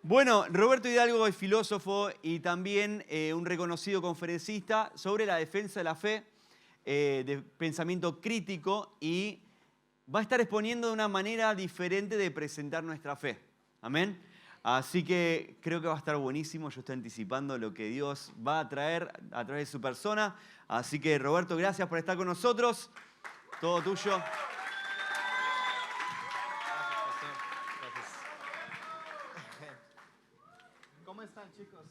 Bueno, Roberto Hidalgo es filósofo y también un reconocido conferencista sobre la defensa de la fe, de pensamiento crítico, y va a estar exponiendo una manera diferente de presentar nuestra fe. Amén. Así que creo que va a estar buenísimo. Yo estoy anticipando lo que Dios va a traer a través de su persona. Así que, Roberto, gracias por estar con nosotros. Todo tuyo. ¿Cómo están, chicos?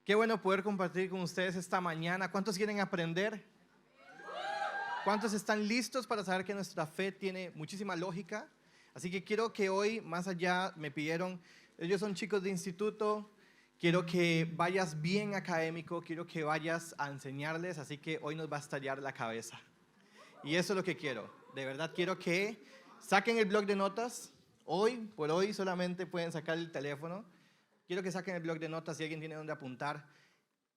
Qué bueno poder compartir con ustedes esta mañana. ¿Cuántos quieren aprender? ¿Cuántos están listos para saber que nuestra fe tiene muchísima lógica? Así que quiero que hoy, más allá, me pidieron, ellos son chicos de instituto, quiero que vayas bien académico, quiero que vayas a enseñarles, así que hoy nos va a estallar la cabeza. Y eso es lo que quiero. De verdad quiero que saquen el bloc de notas. Hoy, por hoy, solamente pueden sacar el teléfono. Quiero que saquen el bloc de notas si alguien tiene donde apuntar.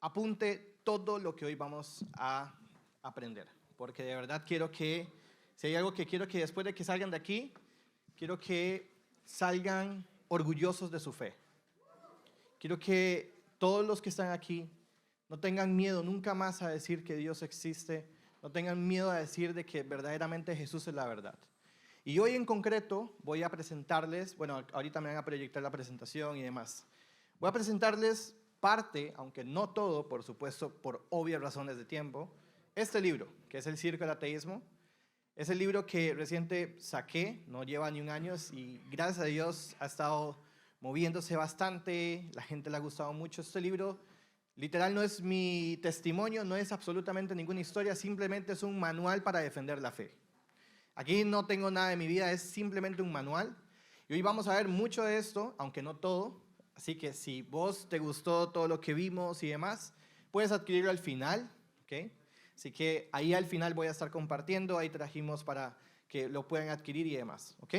Apunte todo lo que hoy vamos a aprender. Porque de verdad quiero que, si hay algo que quiero que después de que salgan de aquí, quiero que salgan orgullosos de su fe. Quiero que todos los que están aquí no tengan miedo nunca más a decir que Dios existe. No tengan miedo a decir de que verdaderamente Jesús es la verdad. Y hoy en concreto voy a presentarles, bueno, ahorita me van a proyectar la presentación y demás. Voy a presentarles parte, aunque no todo, por supuesto, por obvias razones de tiempo, este libro, que es El Circo del Ateísmo. Es el libro que reciente saqué, no lleva ni un año, y gracias a Dios ha estado moviéndose bastante, la gente le ha gustado mucho este libro. Literal no es mi testimonio, no es absolutamente ninguna historia, simplemente es un manual para defender la fe. Aquí no tengo nada de mi vida, es simplemente un manual. Y hoy vamos a ver mucho de esto, aunque no todo. Así que si vos te gustó todo lo que vimos y demás, puedes adquirirlo al final, ¿ok? Así que ahí al final voy a estar compartiendo, ahí trajimos para que lo puedan adquirir y demás, ¿ok?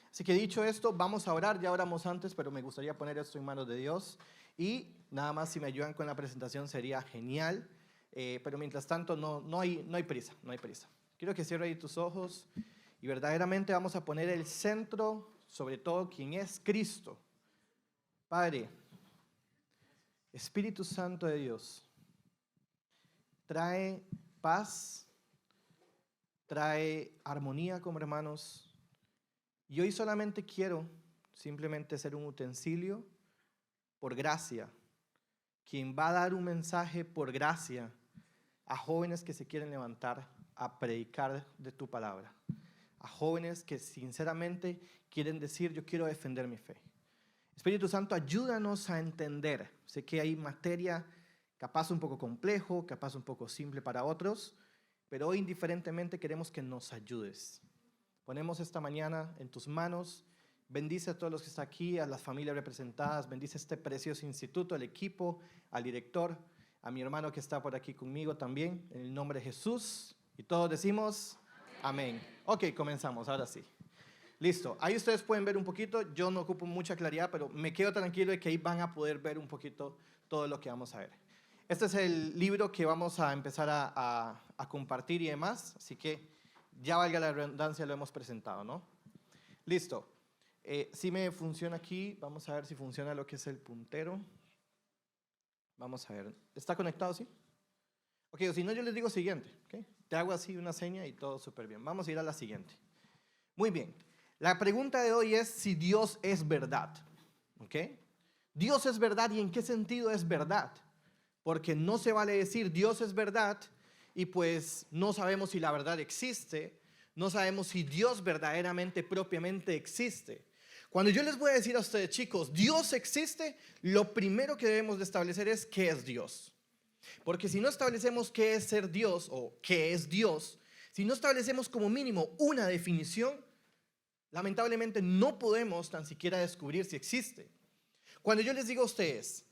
Así que dicho esto, vamos a orar, ya oramos antes, pero me gustaría poner esto en manos de Dios. Y nada más si me ayudan con la presentación sería genial, pero mientras tanto no hay prisa, no hay prisa. Quiero que cierres ahí tus ojos y verdaderamente vamos a poner el centro, sobre todo, quien es Cristo. Padre, Espíritu Santo de Dios, trae paz, trae armonía como hermanos. Y hoy solamente quiero simplemente ser un utensilio por gracia, quien va a dar un mensaje por gracia a jóvenes que se quieren levantar a predicar de tu palabra, a jóvenes que sinceramente quieren decir yo quiero defender mi fe. Espíritu Santo, ayúdanos a entender. Sé que hay materia capaz un poco complejo, capaz un poco simple para otros, pero hoy indiferentemente queremos que nos ayudes. Ponemos esta mañana en tus manos. Bendice a todos los que están aquí, a las familias representadas, bendice este precioso instituto, al equipo, al director, a mi hermano que está por aquí conmigo también, en el nombre de Jesús. Y todos decimos amén. Ok, comenzamos, ahora sí. Listo, ahí ustedes pueden ver un poquito, yo no ocupo mucha claridad, pero me quedo tranquilo de que ahí van a poder ver un poquito todo lo que vamos a ver. Este es el libro que vamos a empezar a compartir y demás, así que ya valga la redundancia, lo hemos presentado, ¿no? Listo. Si me funciona aquí, vamos a ver si funciona lo que es el puntero. Vamos a ver, ¿está conectado, sí? Ok, o si no yo les digo siguiente, ¿ok? Te hago así una seña y todo súper bien. Vamos a ir a la siguiente. Muy bien, la pregunta de hoy es si Dios es verdad, ¿ok? Dios es verdad, ¿y en qué sentido es verdad? Porque no se vale decir Dios es verdad y pues no sabemos si la verdad existe, no sabemos si Dios verdaderamente, propiamente existe. Cuando yo les voy a decir a ustedes, chicos, Dios existe, lo primero que debemos de establecer es qué es Dios. Porque si no establecemos qué es ser Dios o qué es Dios, si no establecemos como mínimo una definición, lamentablemente no podemos tan siquiera descubrir si existe. Cuando yo les digo a ustedes,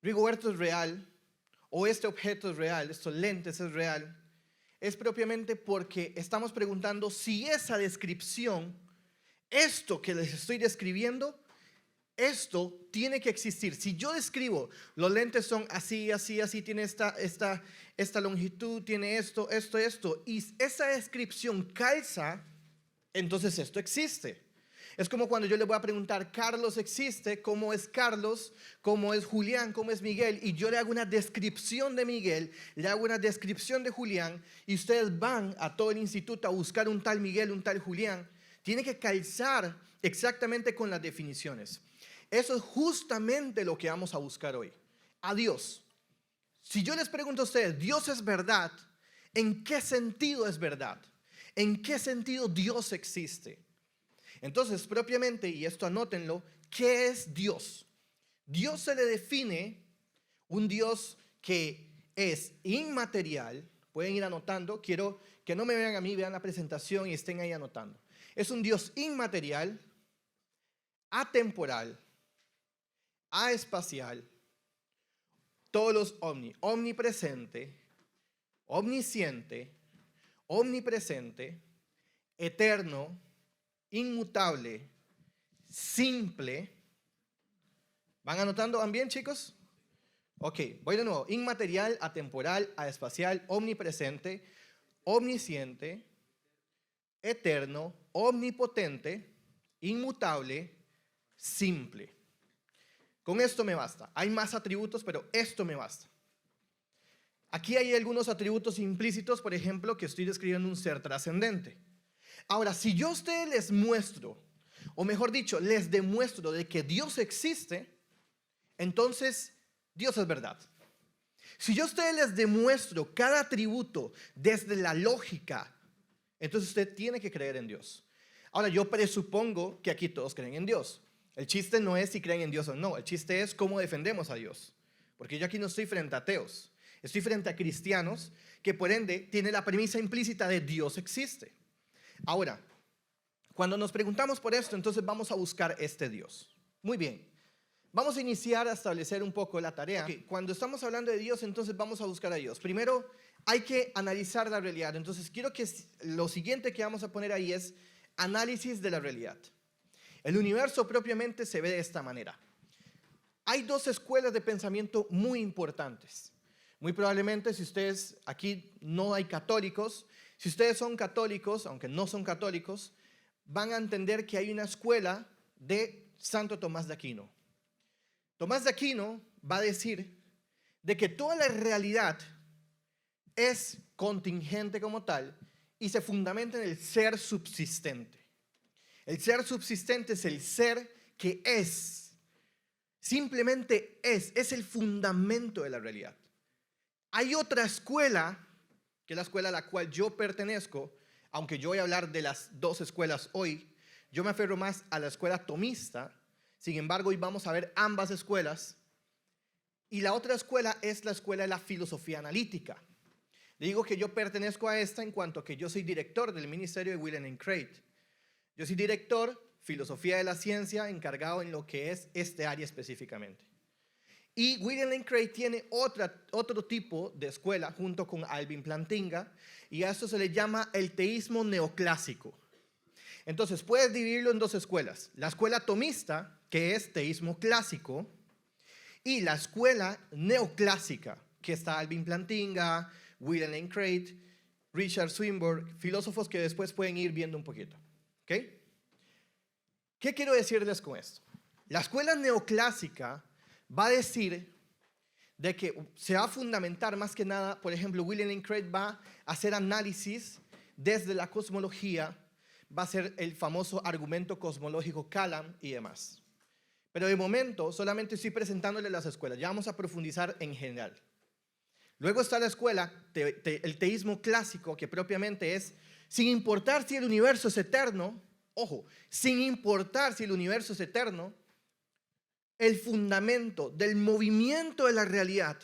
Rigoberto es real, o este objeto es real, estos lentes es real, es propiamente porque estamos preguntando si esa descripción, esto que les estoy describiendo, esto tiene que existir. Si yo describo, los lentes son así, así, así, tiene esta longitud, tiene esto, y esa descripción calza, entonces esto existe. Es como cuando yo le voy a preguntar, ¿Carlos existe? ¿Cómo es Carlos? ¿Cómo es Julián? ¿Cómo es Miguel? Y yo le hago una descripción de Miguel, le hago una descripción de Julián, y ustedes van a todo el instituto a buscar un tal Miguel, un tal Julián. Tiene que calzar exactamente con las definiciones. Eso es justamente lo que vamos a buscar hoy. A Dios. Si yo les pregunto a ustedes, ¿Dios es verdad? ¿En qué sentido es verdad? ¿En qué sentido Dios existe? Entonces, propiamente, y esto anótenlo, ¿qué es Dios? Dios se le define un Dios que es inmaterial. Pueden ir anotando. Quiero que no me vean a mí, vean la presentación y estén ahí anotando. Es un Dios inmaterial, atemporal, aespacial, todos los omnipresente, omnisciente, omnipresente, eterno, inmutable, simple. ¿Van anotando? ¿Van bien, chicos? Ok, voy de nuevo. Inmaterial, atemporal, aespacial, omnipresente, omnisciente, eterno, omnipotente, inmutable, simple. Con esto me basta. Hay más atributos, pero esto me basta. Aquí hay algunos atributos implícitos, por ejemplo, que estoy describiendo un ser trascendente. Ahora, si yo a ustedes les muestro, o mejor dicho, les demuestro de que Dios existe, entonces Dios es verdad. Si yo a ustedes les demuestro cada atributo desde la lógica, entonces usted tiene que creer en Dios. Ahora, yo presupongo que aquí todos creen en Dios. El chiste no es si creen en Dios o no, el chiste es cómo defendemos a Dios. Porque yo aquí no estoy frente a ateos, estoy frente a cristianos que por ende tienen la premisa implícita de Dios existe. Ahora, cuando nos preguntamos por esto, entonces vamos a buscar este Dios. Muy bien, vamos a iniciar a establecer un poco la tarea. Okay, cuando estamos hablando de Dios, entonces vamos a buscar a Dios. Primero, hay que analizar la realidad. Entonces, quiero que lo siguiente que vamos a poner ahí es análisis de la realidad. El universo propiamente se ve de esta manera. Hay dos escuelas de pensamiento muy importantes. Muy probablemente, si ustedes, aquí no hay católicos, si ustedes son católicos, aunque no son católicos, van a entender que hay una escuela de Santo Tomás de Aquino. Tomás de Aquino va a decir de que toda la realidad es contingente como tal y se fundamenta en el ser subsistente. El ser subsistente es el ser que es, simplemente es el fundamento de la realidad. Hay otra escuela, que es la escuela a la cual yo pertenezco, aunque yo voy a hablar de las dos escuelas hoy, yo me aferro más a la escuela tomista. Sin embargo, hoy vamos a ver ambas escuelas. Y la otra escuela es la escuela de la filosofía analítica. Digo que yo pertenezco a esta en cuanto a que yo soy director del ministerio de William Lane Craig. Yo soy director, filosofía de la ciencia, encargado en lo que es este área específicamente. Y William Lane Craig tiene otro tipo de escuela junto con Alvin Plantinga, y a eso se le llama el teísmo neoclásico. Entonces puedes dividirlo en dos escuelas: la escuela tomista, que es teísmo clásico, y la escuela neoclásica, que está Alvin Plantinga, William Lane Craig, Richard Swinburne, filósofos que después pueden ir viendo un poquito. ¿Okay? ¿Qué quiero decirles con esto? La escuela neoclásica va a decir de que se va a fundamentar más que nada, por ejemplo, William Lane Craig va a hacer análisis desde la cosmología, va a ser el famoso argumento cosmológico Kalam y demás. Pero de momento solamente estoy presentándole las escuelas, ya vamos a profundizar en general. Luego está la escuela, el teísmo clásico, que propiamente es, sin importar si el universo es eterno, ojo, sin importar si el universo es eterno, el fundamento del movimiento de la realidad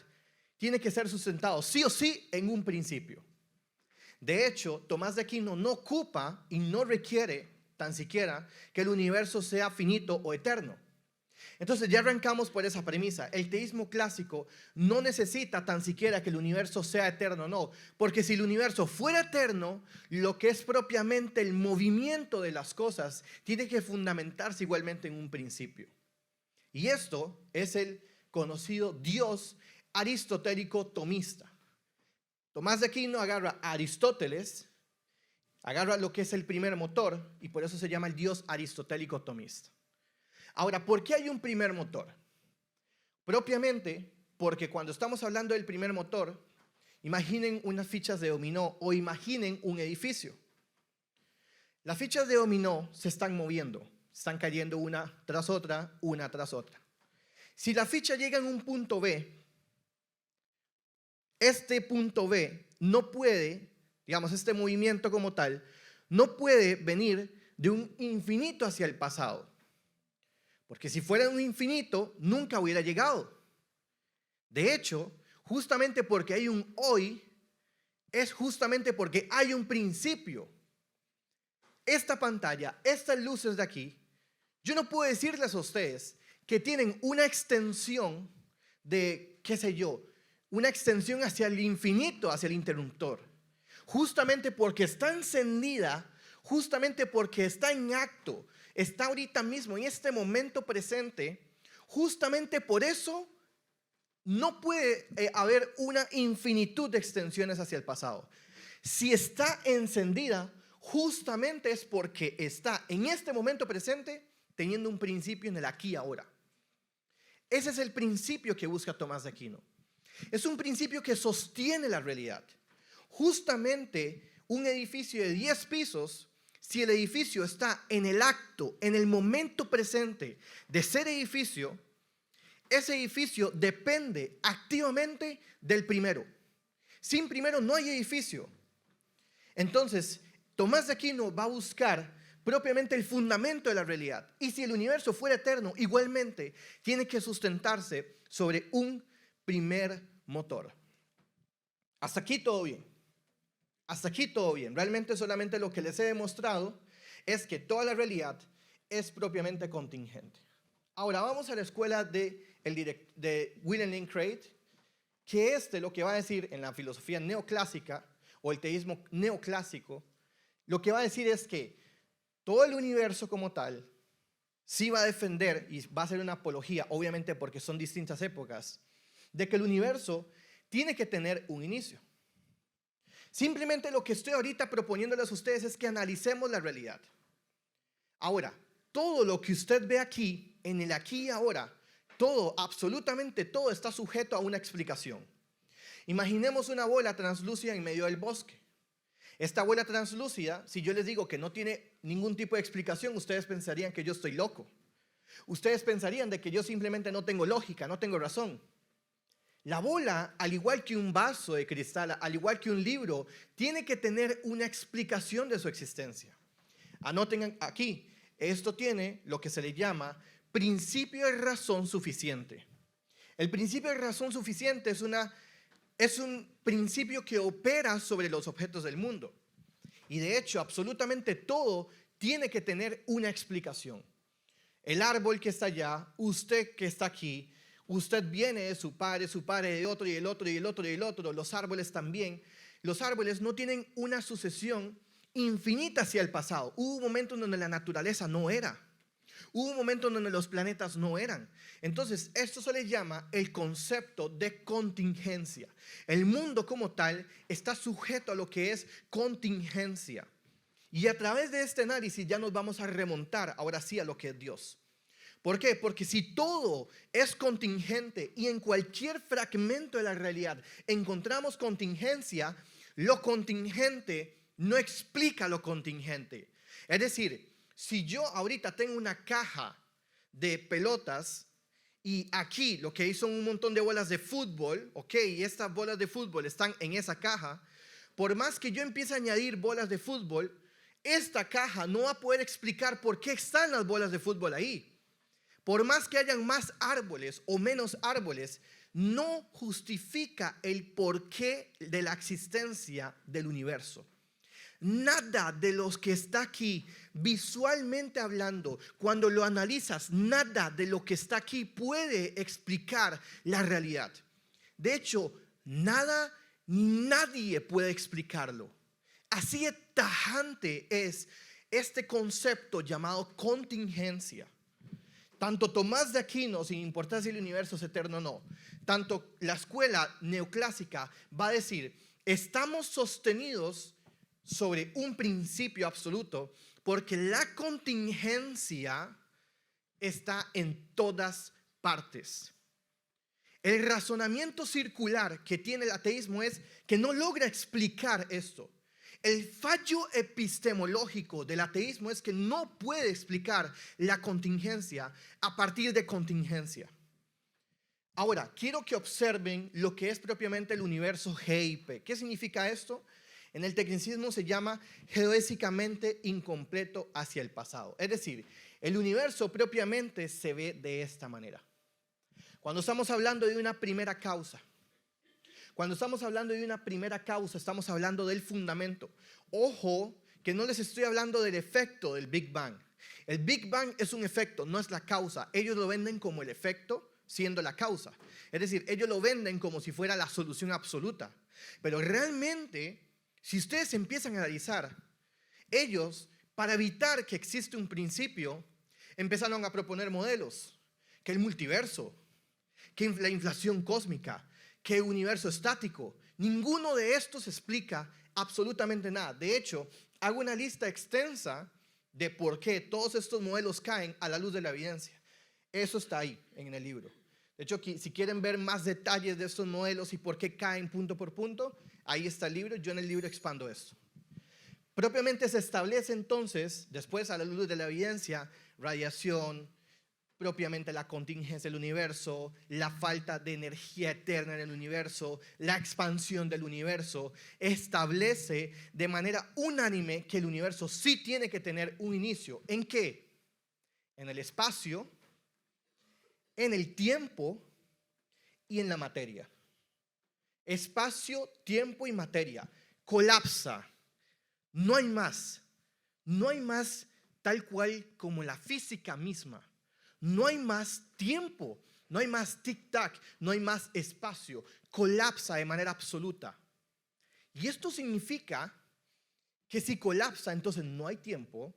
tiene que ser sustentado sí o sí en un principio. De hecho, Tomás de Aquino no ocupa y no requiere tan siquiera que el universo sea finito o eterno. Entonces ya arrancamos por esa premisa. El teísmo clásico no necesita tan siquiera que el universo sea eterno, no. Porque si el universo fuera eterno, lo que es propiamente el movimiento de las cosas tiene que fundamentarse igualmente en un principio. Y esto es el conocido Dios aristotélico tomista. Tomás de Aquino agarra a Aristóteles Agarra lo que es el primer motor y por eso se llama el Dios aristotélico tomista. Ahora, ¿por qué hay un primer motor? Propiamente porque cuando estamos hablando del primer motor, imaginen unas fichas de dominó o imaginen un edificio. Las fichas de dominó se están moviendo, están cayendo una tras otra, una tras otra. Si la ficha llega en un punto B, este punto B no puede, digamos, este movimiento como tal, no puede venir de un infinito hacia el pasado. Porque si fuera un infinito, nunca hubiera llegado. De hecho, justamente porque hay un hoy, es justamente porque hay un principio. Esta pantalla, estas luces de aquí, yo no puedo decirles a ustedes que tienen una extensión de, qué sé yo, una extensión hacia el infinito, hacia el interruptor. Justamente porque está encendida, justamente porque está en acto, está ahorita mismo, en este momento presente, justamente por eso no puede haber una infinitud de extensiones hacia el pasado. Si está encendida, justamente es porque está en este momento presente teniendo un principio en el aquí y ahora. Ese es el principio que busca Tomás de Aquino. Es un principio que sostiene la realidad. Justamente un edificio de 10 pisos, si el edificio está en el acto, en el momento presente de ser edificio, ese edificio depende activamente del primero. Sin primero no hay edificio. Entonces, Tomás de Aquino va a buscar propiamente el fundamento de la realidad. Y si el universo fuera eterno, igualmente tiene que sustentarse sobre un primer motor. Hasta aquí todo bien. Hasta aquí todo bien. Realmente solamente lo que les he demostrado es que toda la realidad es propiamente contingente. Ahora vamos a la escuela de William Lane Craig, que lo que va a decir en la filosofía neoclásica o el teísmo neoclásico, lo que va a decir es que todo el universo como tal sí va a defender y va a hacer una apología, obviamente porque son distintas épocas, de que el universo tiene que tener un inicio. Simplemente lo que estoy ahorita proponiéndoles a ustedes es que analicemos la realidad. Ahora, todo lo que usted ve aquí, en el aquí y ahora, todo, absolutamente todo está sujeto a una explicación. Imaginemos una bola translúcida en medio del bosque. Esta bola translúcida, si yo les digo que no tiene ningún tipo de explicación, ustedes pensarían que yo estoy loco. Ustedes pensarían de que yo simplemente no tengo lógica, no tengo razón. La bola, al igual que un vaso de cristal, al igual que un libro, tiene que tener una explicación de su existencia. Anoten aquí, esto tiene lo que se le llama principio de razón suficiente. El principio de razón suficiente es un principio que opera sobre los objetos del mundo. Y de hecho, absolutamente todo tiene que tener una explicación. El árbol que está allá, usted que está aquí, usted viene de su padre de otro y el otro y el otro y el otro. Los árboles también. Los árboles no tienen una sucesión infinita hacia el pasado. Hubo un momento en donde la naturaleza no era. Hubo un momento en donde los planetas no eran. Entonces, esto se le llama el concepto de contingencia. El mundo como tal está sujeto a lo que es contingencia. Y a través de este análisis ya nos vamos a remontar ahora sí a lo que es Dios. ¿Por qué? Porque si todo es contingente y en cualquier fragmento de la realidad encontramos contingencia, lo contingente no explica lo contingente. Es decir, si yo ahorita tengo una caja de pelotas y aquí lo que hay son un montón de bolas de fútbol, ok, y estas bolas de fútbol están en esa caja, por más que yo empiece a añadir bolas de fútbol, esta caja no va a poder explicar por qué están las bolas de fútbol ahí. Por más que hayan más árboles o menos árboles, no justifica el porqué de la existencia del universo. Nada de los que está aquí, visualmente hablando, cuando lo analizas, nada de lo que está aquí puede explicar la realidad. De hecho, nadie puede explicarlo. Así de tajante es este concepto llamado contingencia. Tanto Tomás de Aquino, sin importar si el universo es eterno o no, tanto la escuela neoclásica va a decir, estamos sostenidos sobre un principio absoluto, porque la contingencia está en todas partes. El razonamiento circular que tiene el ateísmo es que no logra explicar esto. El fallo epistemológico del ateísmo es que no puede explicar la contingencia a partir de contingencia. Ahora, quiero que observen lo que es propiamente el universo GIP. ¿Qué significa esto? En el tecnicismo se llama geodésicamente incompleto hacia el pasado. Es decir, el universo propiamente se ve de esta manera. Cuando estamos hablando de una primera causa, estamos hablando del fundamento. Ojo, que no les estoy hablando del efecto del Big Bang. El Big Bang es un efecto, no es la causa. Ellos lo venden como el efecto, siendo la causa. Es decir, ellos lo venden como si fuera la solución absoluta. Pero realmente, si ustedes empiezan a analizar, ellos, para evitar que existe un principio, empezaron a proponer modelos, que el multiverso, que la inflación cósmica, que el universo estático. Ninguno de estos explica absolutamente nada. De hecho, hago una lista extensa de por qué todos estos modelos caen a la luz de la evidencia. Eso está ahí en el libro. De hecho, si quieren ver más detalles de estos modelos y por qué caen punto por punto, ahí está el libro. Yo en el libro expando esto. Propiamente se establece entonces, después a la luz de la evidencia, radiación, propiamente la contingencia del universo, la falta de energía eterna en el universo, la expansión del universo, establece de manera unánime que el universo sí tiene que tener un inicio. ¿En qué? En el espacio, en el tiempo y en la materia. Espacio, tiempo y materia. Colapsa. No hay más. No hay más tal cual como la física misma. No hay más tiempo, no hay más tic-tac, no hay más espacio. Colapsa de manera absoluta. Y esto significa que si colapsa, entonces no hay tiempo,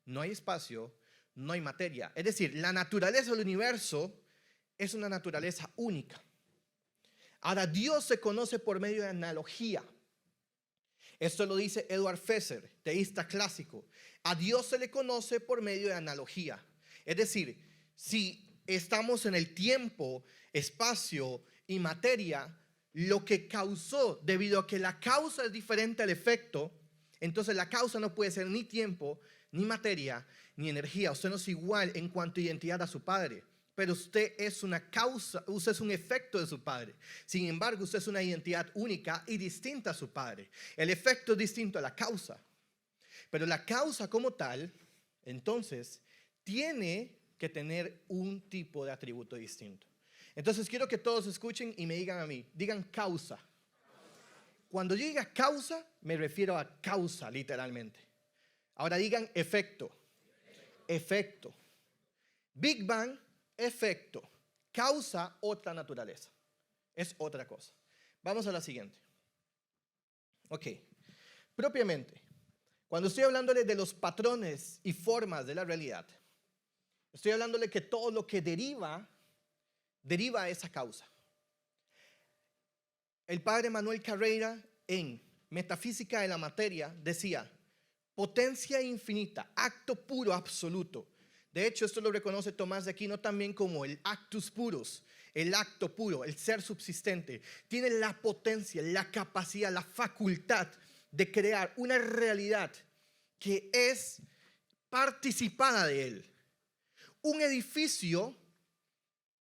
no hay espacio, no hay materia. Es decir, la naturaleza del universo es una naturaleza única. Ahora, Dios se conoce por medio de analogía. Esto lo dice Edward Fesser, teísta clásico. A Dios se le conoce por medio de analogía. Es decir, si estamos en el tiempo, espacio y materia, lo que causó, debido a que la causa es diferente al efecto, entonces la causa no puede ser ni tiempo, ni materia, ni energía. Usted no es igual en cuanto a identidad a su padre, pero usted es una causa, usted es un efecto de su padre. Sin embargo, usted es una identidad única y distinta a su padre. El efecto es distinto a la causa, pero la causa como tal, entonces, tiene que tener un tipo de atributo distinto. Entonces quiero que todos escuchen y me digan a mí, digan causa. Cuando yo diga causa, me refiero a causa literalmente. Ahora digan efecto. Efecto. Big Bang, efecto. Causa, otra naturaleza. Es otra cosa. Vamos a la siguiente. Ok. Propiamente, cuando estoy hablándole de los patrones y formas de la realidad, estoy hablándole que todo lo que deriva a esa causa. El padre Manuel Carreira en Metafísica de la Materia decía, potencia infinita, acto puro absoluto. De hecho, esto lo reconoce Tomás de Aquino también como el actus purus, el acto puro, el ser subsistente. Tiene la potencia, la capacidad, la facultad de crear una realidad que es participada de él. Un edificio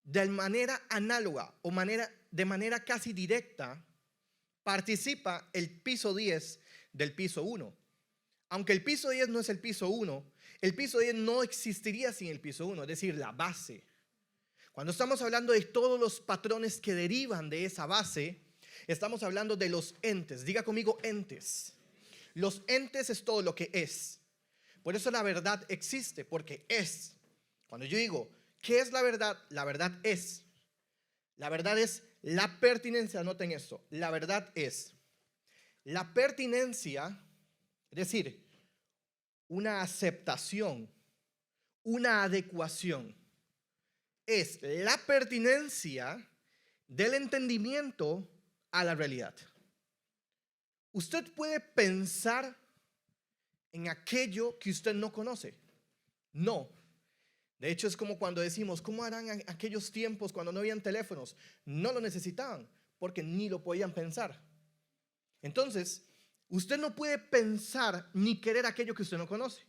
de manera análoga o de manera casi directa participa el piso 10 del piso 1. Aunque el piso 10 no es el piso 1, el piso 10 no existiría sin el piso 1, es decir, la base. Cuando estamos hablando de todos los patrones que derivan de esa base, estamos hablando de los entes. Diga conmigo entes. Los entes es todo lo que es. Por eso la verdad existe, porque es. Cuando yo digo, ¿qué es la verdad? La verdad es. La verdad es la pertinencia. Anoten esto. La verdad es. La pertinencia, es decir, una aceptación, una adecuación, es la pertinencia del entendimiento a la realidad. Usted puede pensar en aquello que usted no conoce. No. De hecho, es como cuando decimos, ¿cómo harán aquellos tiempos cuando no habían teléfonos? No lo necesitaban, porque ni lo podían pensar. Entonces, usted no puede pensar ni querer aquello que usted no conoce.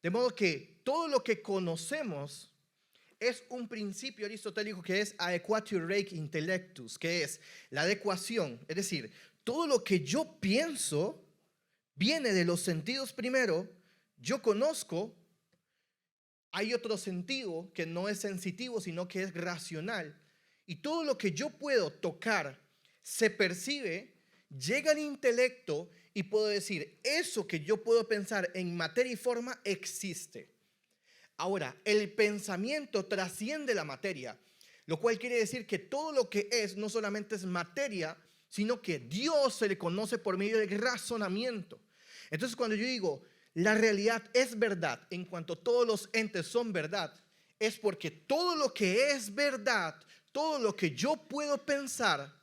De modo que todo lo que conocemos es un principio aristotélico que es aequatio rei intellectus, que es la adecuación. Es decir, todo lo que yo pienso viene de los sentidos primero. Yo conozco, hay otro sentido que no es sensitivo, sino que es racional. Y todo lo que yo puedo tocar se percibe, llega al intelecto y puedo decir, eso que yo puedo pensar en materia y forma existe. Ahora, el pensamiento trasciende la materia, lo cual quiere decir que todo lo que es no solamente es materia, sino que Dios se le conoce por medio del razonamiento. Entonces, cuando yo digo, la realidad es verdad en cuanto todos los entes son verdad, es porque todo lo que es verdad, todo lo que yo puedo pensar,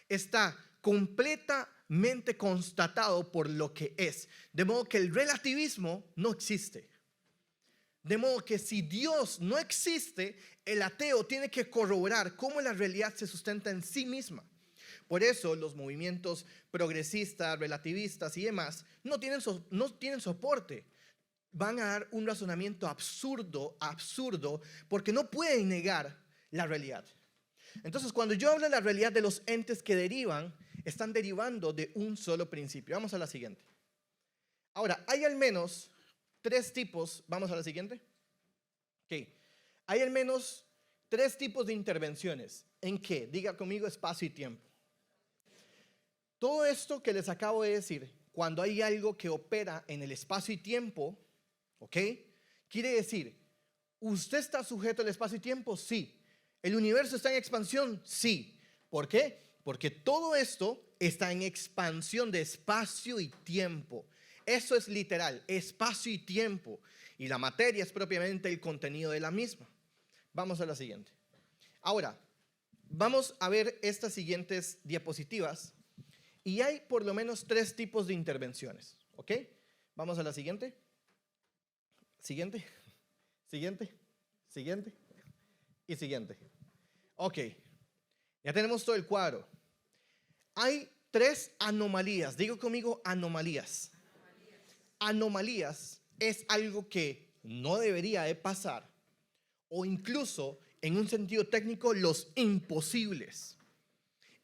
está completamente constatado por lo que es. De modo que el relativismo no existe. De modo que si Dios no existe, el ateo tiene que corroborar cómo la realidad se sustenta en sí misma. Por eso los movimientos progresistas, relativistas y demás no tienen soporte. Van a dar un razonamiento absurdo, porque no pueden negar la realidad. Entonces, cuando yo hablo de la realidad de los entes que derivan, están derivando de un solo principio. Vamos a la siguiente. Ahora, hay al menos 3 tipos. Vamos a la siguiente. Ok. Hay al menos 3 tipos de intervenciones. ¿En qué? Diga conmigo espacio y tiempo. Todo esto que les acabo de decir, cuando hay algo que opera en el espacio y tiempo, ¿ok? Quiere decir, ¿usted está sujeto al espacio y tiempo? Sí. ¿El universo está en expansión? Sí. ¿Por qué? Porque todo esto está en expansión de espacio y tiempo. Eso es literal, espacio y tiempo. Y la materia es propiamente el contenido de la misma. Vamos a la siguiente. Ahora, vamos a ver estas siguientes diapositivas. Y hay por lo menos 3 tipos de intervenciones. ¿Ok? Vamos a la siguiente. Siguiente. Siguiente. Siguiente. Y siguiente. Ok. Ya tenemos todo el cuadro. Hay 3 anomalías. Digo conmigo anomalías. Anomalías es algo que no debería de pasar, o incluso en un sentido técnico los imposibles.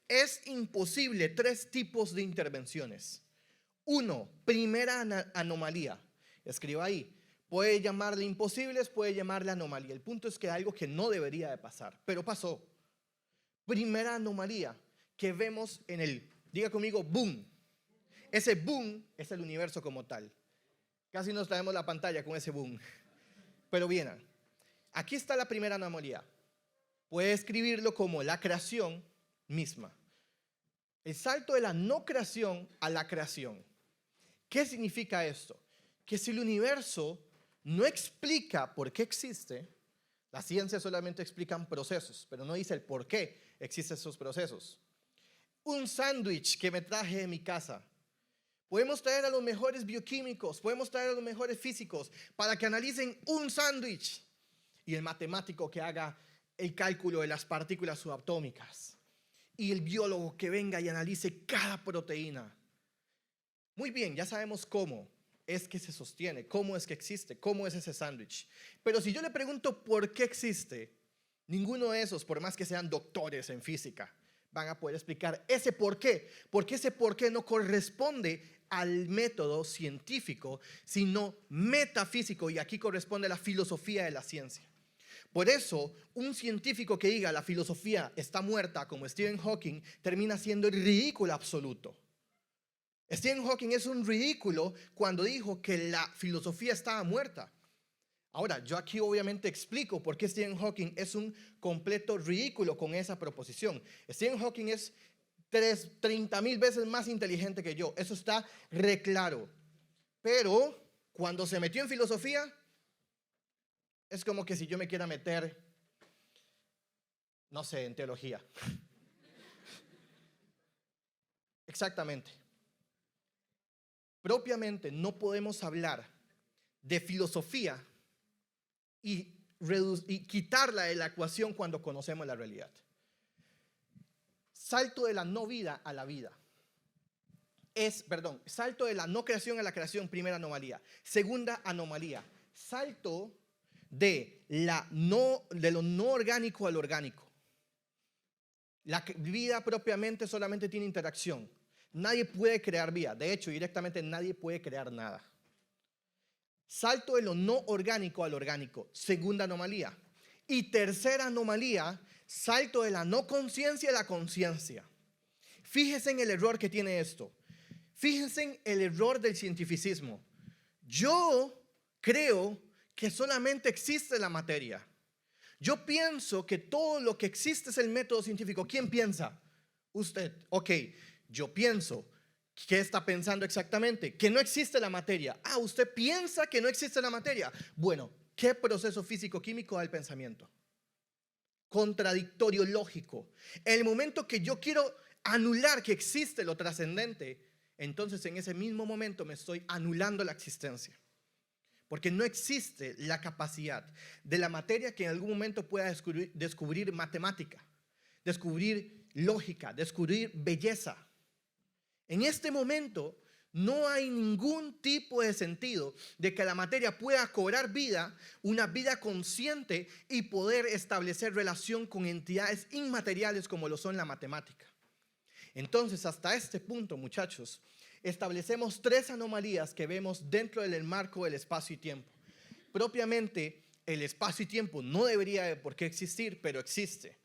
Es imposible 3 tipos de intervenciones. 1, primera anomalía. Escriba ahí. Puede llamarle imposibles, puede llamarle anomalía. El punto es que algo que no debería de pasar, pero pasó. Primera anomalía que vemos en el, diga conmigo, boom. Ese boom es el universo como tal. Casi nos traemos la pantalla con ese boom. Pero bien, aquí está la primera anomalía. Puede escribirlo como la creación misma. El salto de la no creación a la creación. ¿Qué significa esto? Que si el universo no explica por qué existe, la ciencia solamente explica procesos, pero no dice el por qué existen esos procesos. Un sándwich que me traje de mi casa. Podemos traer a los mejores bioquímicos, podemos traer a los mejores físicos para que analicen un sándwich. Y el matemático que haga el cálculo de las partículas subatómicas. Y el biólogo que venga y analice cada proteína. Muy bien, ya sabemos cómo es que se sostiene, cómo es que existe, cómo es ese sándwich. Pero si yo le pregunto por qué existe, ninguno de esos, por más que sean doctores en física, van a poder explicar ese por qué. Porque ese por qué no corresponde al método científico, sino metafísico. Y aquí corresponde a la filosofía de la ciencia. Por eso, un científico que diga la filosofía está muerta, como Stephen Hawking, termina siendo el ridículo absoluto. Stephen Hawking es un ridículo cuando dijo que la filosofía estaba muerta. Ahora, yo aquí obviamente explico por qué Stephen Hawking es un completo ridículo con esa proposición. Stephen Hawking es 30,000 veces más inteligente que yo. Eso está re claro. Pero cuando se metió en filosofía, es como que si yo me quiera meter, no sé, en teología. Exactamente. propiamente no podemos hablar de filosofía y quitarla de la ecuación cuando conocemos la realidad. Salto de la no vida a la vida. Salto de la no creación a la creación, primera anomalía. Segunda anomalía, salto de lo no orgánico al orgánico. La vida propiamente solamente tiene interacción. Nadie puede crear vida. De hecho, directamente nadie puede crear nada. Salto de lo no orgánico al orgánico. Segunda anomalía. Y tercera anomalía, salto de la no conciencia a la conciencia. Fíjense en el error que tiene esto. Fíjense en el error del cientificismo. Yo creo que solamente existe la materia. Yo pienso que todo lo que existe es el método científico. ¿Quién piensa? Usted. Ok, yo pienso. ¿Qué está pensando exactamente? Que no existe la materia. Ah, usted piensa que no existe la materia. Bueno, ¿qué proceso físico-químico da el pensamiento? Contradictorio lógico. En el momento que yo quiero anular que existe lo trascendente, entonces en ese mismo momento me estoy anulando la existencia. Porque no existe la capacidad de la materia que en algún momento pueda descubrir matemática, descubrir lógica, descubrir belleza. En este momento no hay ningún tipo de sentido de que la materia pueda cobrar vida, una vida consciente y poder establecer relación con entidades inmateriales como lo son la matemática. Entonces, hasta este punto, muchachos, establecemos tres anomalías que vemos dentro del marco del espacio y tiempo. Propiamente, el espacio y tiempo no debería de por qué existir, pero existe.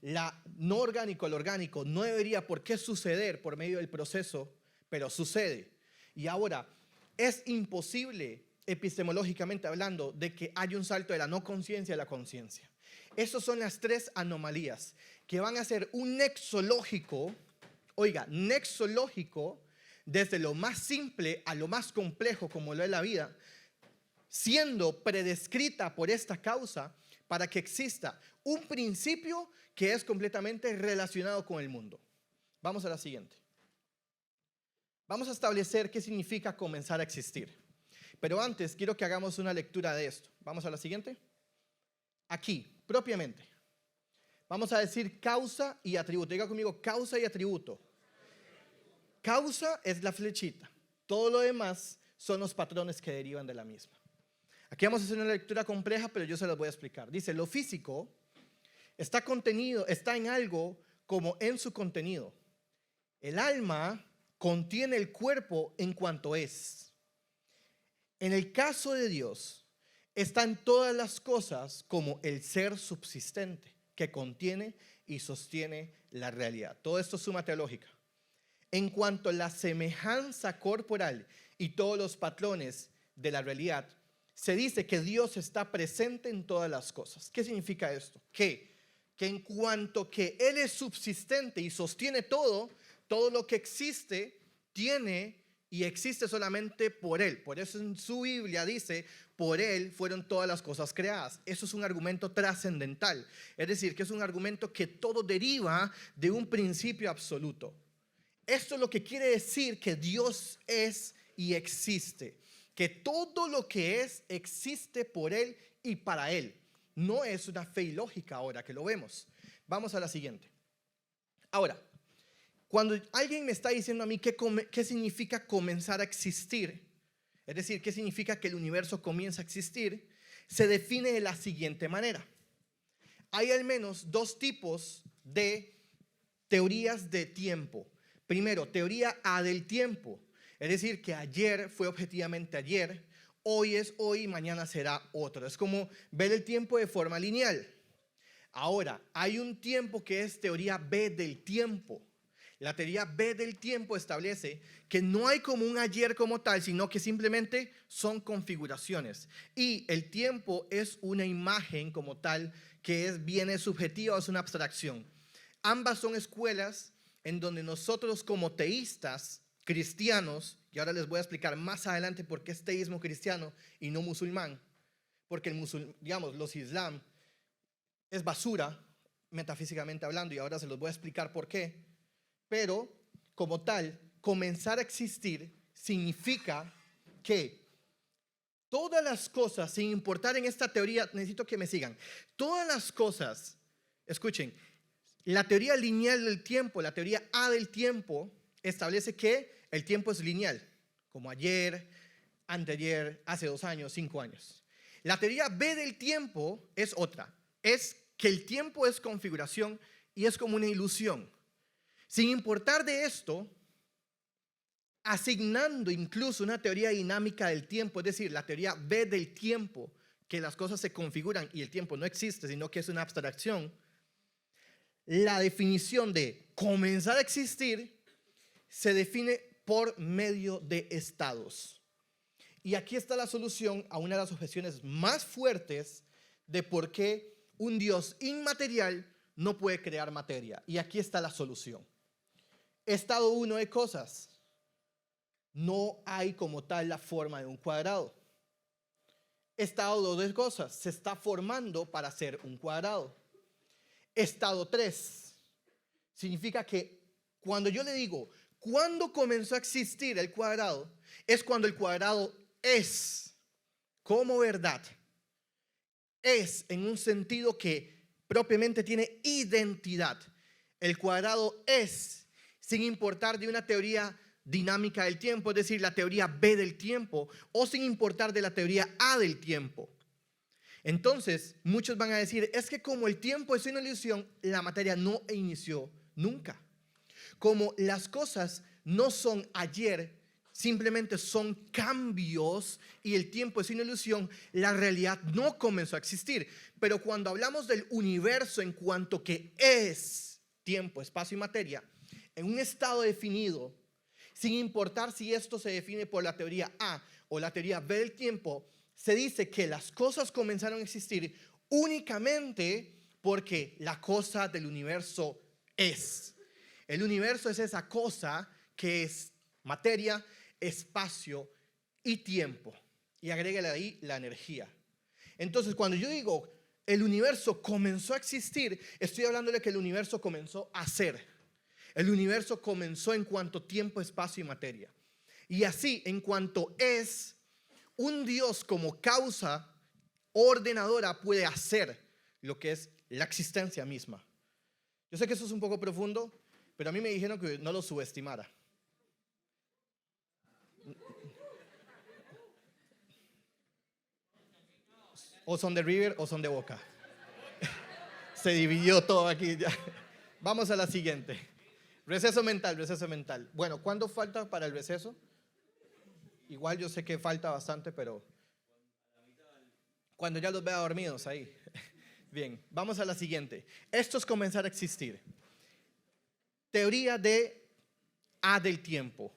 La no orgánico al orgánico no debería por qué suceder por medio del proceso, pero sucede. Y ahora, es imposible, epistemológicamente hablando, de que haya un salto de la no conciencia a la conciencia. Esas son las tres anomalías que van a ser un nexo lógico, nexo lógico, desde lo más simple a lo más complejo como lo es la vida, siendo predescrita por esta causa para que exista un principio que es completamente relacionado con el mundo. Vamos a la siguiente. Vamos a establecer qué significa comenzar a existir. Pero antes quiero que hagamos una lectura de esto. Vamos a la siguiente. Aquí, propiamente. Vamos a decir causa y atributo. Diga conmigo, causa y atributo. Causa es la flechita. Todo lo demás son los patrones que derivan de la misma. Aquí vamos a hacer una lectura compleja, pero yo se las voy a explicar. Dice, lo físico está en algo como en su contenido. El alma contiene el cuerpo en cuanto es. En el caso de Dios, están todas las cosas como el ser subsistente que contiene y sostiene la realidad. Todo esto es suma teológica. En cuanto a la semejanza corporal y todos los patrones de la realidad, se dice que Dios está presente en todas las cosas. ¿Qué significa esto? Que en cuanto que Él es subsistente y sostiene todo lo que existe, tiene y existe solamente por Él. Por eso en su Biblia dice, por Él fueron todas las cosas creadas. Eso es un argumento trascendental. Es decir, que es un argumento que todo deriva de un principio absoluto. Esto es lo que quiere decir que Dios es y existe. Que todo lo que es existe por Él y para Él. No es una fe ilógica ahora que lo vemos. Vamos a la siguiente. Ahora, cuando alguien me está diciendo a mí qué significa comenzar a existir, es decir, qué significa que el universo comienza a existir, se define de la siguiente manera. Hay al menos dos tipos de teorías de tiempo. Primero, teoría A del tiempo. Es decir, que ayer fue objetivamente ayer, hoy es hoy, mañana será otro. Es como ver el tiempo de forma lineal. Ahora, hay un tiempo que es teoría B del tiempo. La teoría B del tiempo establece que no hay como un ayer como tal, sino que simplemente son configuraciones. Y el tiempo es una imagen como tal que viene subjetiva o es una abstracción. Ambas son escuelas en donde nosotros como teístas cristianos, y ahora les voy a explicar más adelante por qué es teísmo cristiano y no musulmán, porque los islam es basura, metafísicamente hablando, y ahora se los voy a explicar por qué. Pero, como tal, comenzar a existir significa que todas las cosas, sin importar en esta teoría, necesito que me sigan, todas las cosas, escuchen, la teoría lineal del tiempo, la teoría A del tiempo, establece que el tiempo es lineal, como ayer, anteayer, hace 2 años, 5 años. La teoría B del tiempo es otra, es que el tiempo es configuración y es como una ilusión. Sin importar de esto, asignando incluso una teoría dinámica del tiempo, es decir, la teoría B del tiempo, que las cosas se configuran y el tiempo no existe, sino que es una abstracción, la definición de comenzar a existir se define por medio de estados. Y aquí está la solución a una de las objeciones más fuertes de por qué un Dios inmaterial no puede crear materia. Y aquí está la solución. Estado 1 de cosas. No hay como tal la forma de un cuadrado. Estado 2 de cosas. Se está formando para ser un cuadrado. Estado 3 significa que cuando yo le digo, ¿cuándo comenzó a existir el cuadrado? Es cuando el cuadrado es como verdad. Es en un sentido que propiamente tiene identidad. El cuadrado es, sin importar de una teoría dinámica del tiempo, es decir, la teoría B del tiempo, o sin importar de la teoría A del tiempo. Entonces, muchos van a decir, es que como el tiempo es una ilusión, la materia no inició nunca. Como las cosas no son ayer, simplemente son cambios y el tiempo es una ilusión, la realidad no comenzó a existir. Pero cuando hablamos del universo en cuanto que es tiempo, espacio y materia, en un estado definido, sin importar si esto se define por la teoría A o la teoría B del tiempo, se dice que las cosas comenzaron a existir únicamente porque la cosa del universo es. El universo es esa cosa que es materia, espacio y tiempo. Y agrégale ahí la energía. Entonces, cuando yo digo el universo comenzó a existir, estoy hablando de que el universo comenzó a ser. El universo comenzó en cuanto tiempo, espacio y materia. Y así, en cuanto es, un Dios como causa ordenadora puede hacer lo que es la existencia misma. Yo sé que eso es un poco profundo, pero a mí me dijeron que no lo subestimara. O son de River o son de Boca. Se dividió todo aquí ya. Vamos a la siguiente. Receso mental, receso mental. Bueno, ¿cuándo falta para el receso? Igual yo sé que falta bastante, pero cuando ya los vea dormidos ahí. Bien, vamos a la siguiente. Esto es comenzar a existir. Teoría de A del tiempo.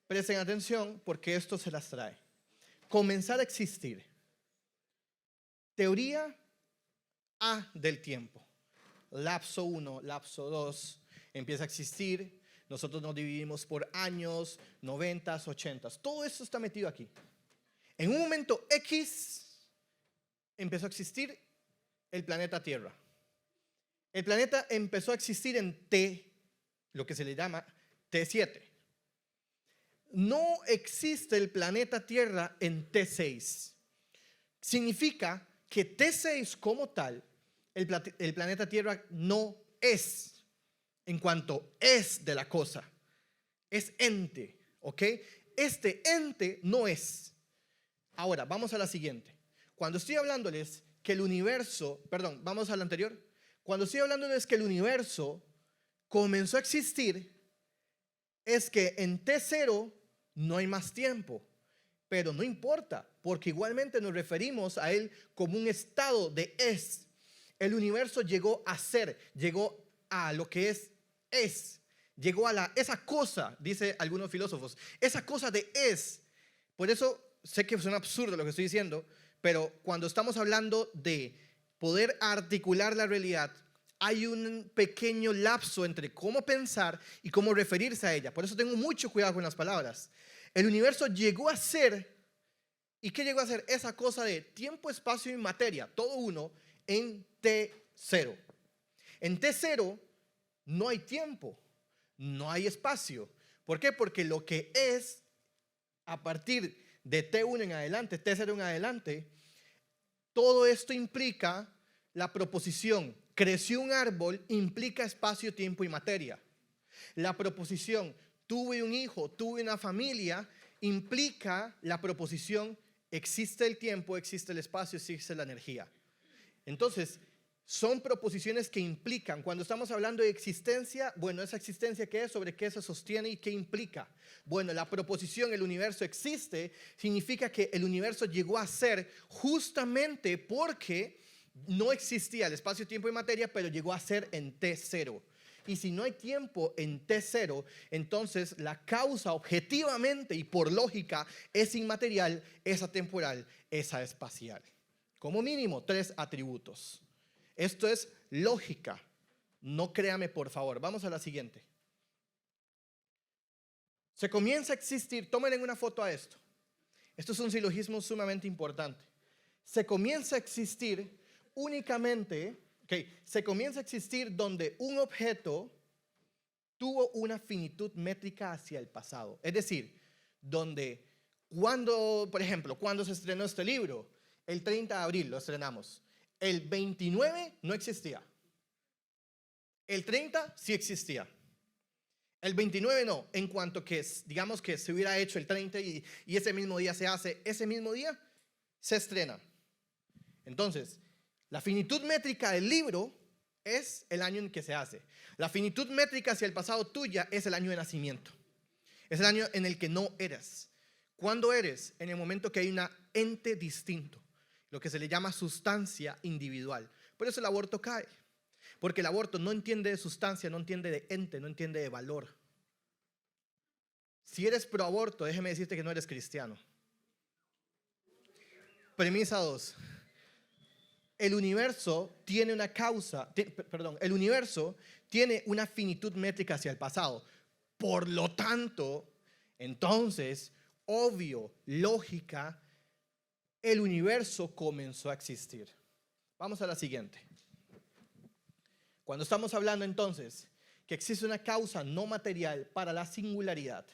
Presten atención porque esto se las trae. Comenzar a existir. Teoría A del tiempo. Lapso 1, lapso 2, empieza a existir. Nosotros nos dividimos por años, 90s, 80s. Todo esto está metido aquí. En un momento X empezó a existir el planeta Tierra. El planeta empezó a existir en T, lo que se le llama T7. No existe el planeta Tierra en T6. Significa que T6 como tal, el planeta Tierra no es en cuanto es de la cosa. Es ente, ¿ok? Este ente no es. Ahora, vamos a la siguiente. Cuando estoy hablándoles que el universo, perdón, vamos a la anterior. Cuando estoy hablándoles que el universo comenzó a existir, es que en T0 no hay más tiempo. Pero no importa, porque igualmente nos referimos a él como un estado de es. El universo llegó a ser, llegó a lo que es. Llegó a esa cosa, dice algunos filósofos, esa cosa de es. Por eso sé que suena absurdo lo que estoy diciendo, pero cuando estamos hablando de poder articular la realidad, hay un pequeño lapso entre cómo pensar y cómo referirse a ella. Por eso tengo mucho cuidado con las palabras. El universo llegó a ser, ¿y qué llegó a ser? Esa cosa de tiempo, espacio y materia, todo uno en T0. En T0 no hay tiempo, no hay espacio. ¿Por qué? Porque lo que es a partir de T1 en adelante, T0 en adelante, todo esto implica la proposición, creció un árbol, implica espacio, tiempo y materia. La proposición, tuve un hijo, tuve una familia, implica la proposición, existe el tiempo, existe el espacio, existe la energía. Entonces, son proposiciones que implican, cuando estamos hablando de existencia, bueno, esa existencia ¿qué es? ¿Sobre qué se sostiene y qué implica? Bueno, la proposición, el universo existe, significa que el universo llegó a ser justamente porque no existía el espacio, tiempo y materia, pero llegó a ser en T0. Y si no hay tiempo en T0, entonces la causa objetivamente y por lógica es inmaterial, es atemporal, es espacial. Como mínimo 3 atributos. Esto es lógica. No créame, por favor. Vamos a la siguiente. Se comienza a existir, tomen una foto a esto. Esto es un silogismo sumamente importante. Se comienza a existir únicamente, se comienza a existir donde un objeto tuvo una finitud métrica hacia el pasado. Es decir, donde cuando, por ejemplo, cuando se estrenó este libro, el 30 de abril lo estrenamos. El 29 no existía. El 30 sí existía. El 29 no, en cuanto que, digamos que se hubiera hecho el 30 y ese mismo día se hace, ese mismo día se estrena. Entonces, la finitud métrica del libro es el año en que se hace. La finitud métrica hacia el pasado tuya es el año de nacimiento. Es el año en el que no eres. ¿Cuándo eres? En el momento que hay un ente distinto, lo que se le llama sustancia individual. Por eso el aborto cae. Porque el aborto no entiende de sustancia, no entiende de ente, no entiende de valor. Si eres pro aborto, déjeme decirte que no eres cristiano. Premisa 2. El universo tiene una causa, el universo tiene una finitud métrica hacia el pasado. Por lo tanto, entonces, obvio, lógica, el universo comenzó a existir. Vamos a la siguiente. Cuando estamos hablando entonces que existe una causa no material para la singularidad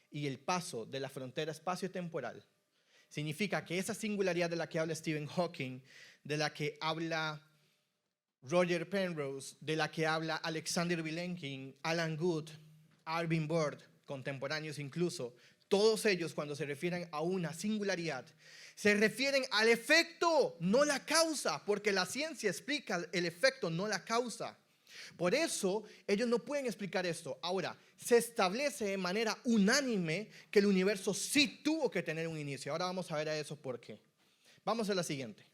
y el paso de la frontera espacio-temporal, significa que esa singularidad de la que habla Stephen Hawking, de la que habla Roger Penrose, de la que habla Alexander Vilenkin, Alan Guth, Alvin Bird, contemporáneos incluso, todos ellos cuando se refieren a una singularidad, se refieren al efecto, no la causa, porque la ciencia explica el efecto, no la causa. Por eso ellos no pueden explicar esto. Ahora, se establece de manera unánime que el universo sí tuvo que tener un inicio. Ahora vamos a ver a eso por qué. Vamos a la siguiente.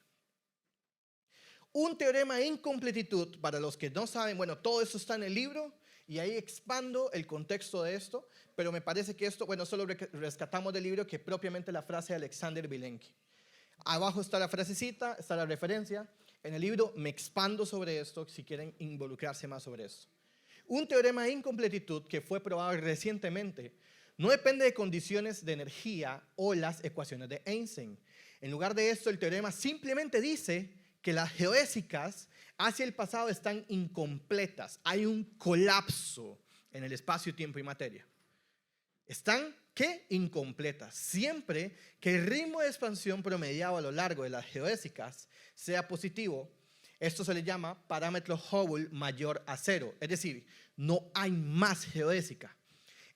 Un teorema de incompletitud, para los que no saben, bueno, todo eso está en el libro y ahí expando el contexto de esto, pero me parece que esto, bueno, solo rescatamos del libro que propiamente la frase de Alexander Vilenkin. Abajo está la frasecita, está la referencia. En el libro me expando sobre esto si quieren involucrarse más sobre esto. Un teorema de incompletitud que fue probado recientemente no depende de condiciones de energía o las ecuaciones de Einstein. En lugar de esto, el teorema simplemente dice que las geodésicas hacia el pasado están incompletas. Hay un colapso en el espacio, tiempo y materia. Están, ¿qué? Incompletas. Siempre que el ritmo de expansión promediado a lo largo de las geodésicas sea positivo, esto se le llama parámetro Hubble mayor a 0. Es decir, no hay más geodésica.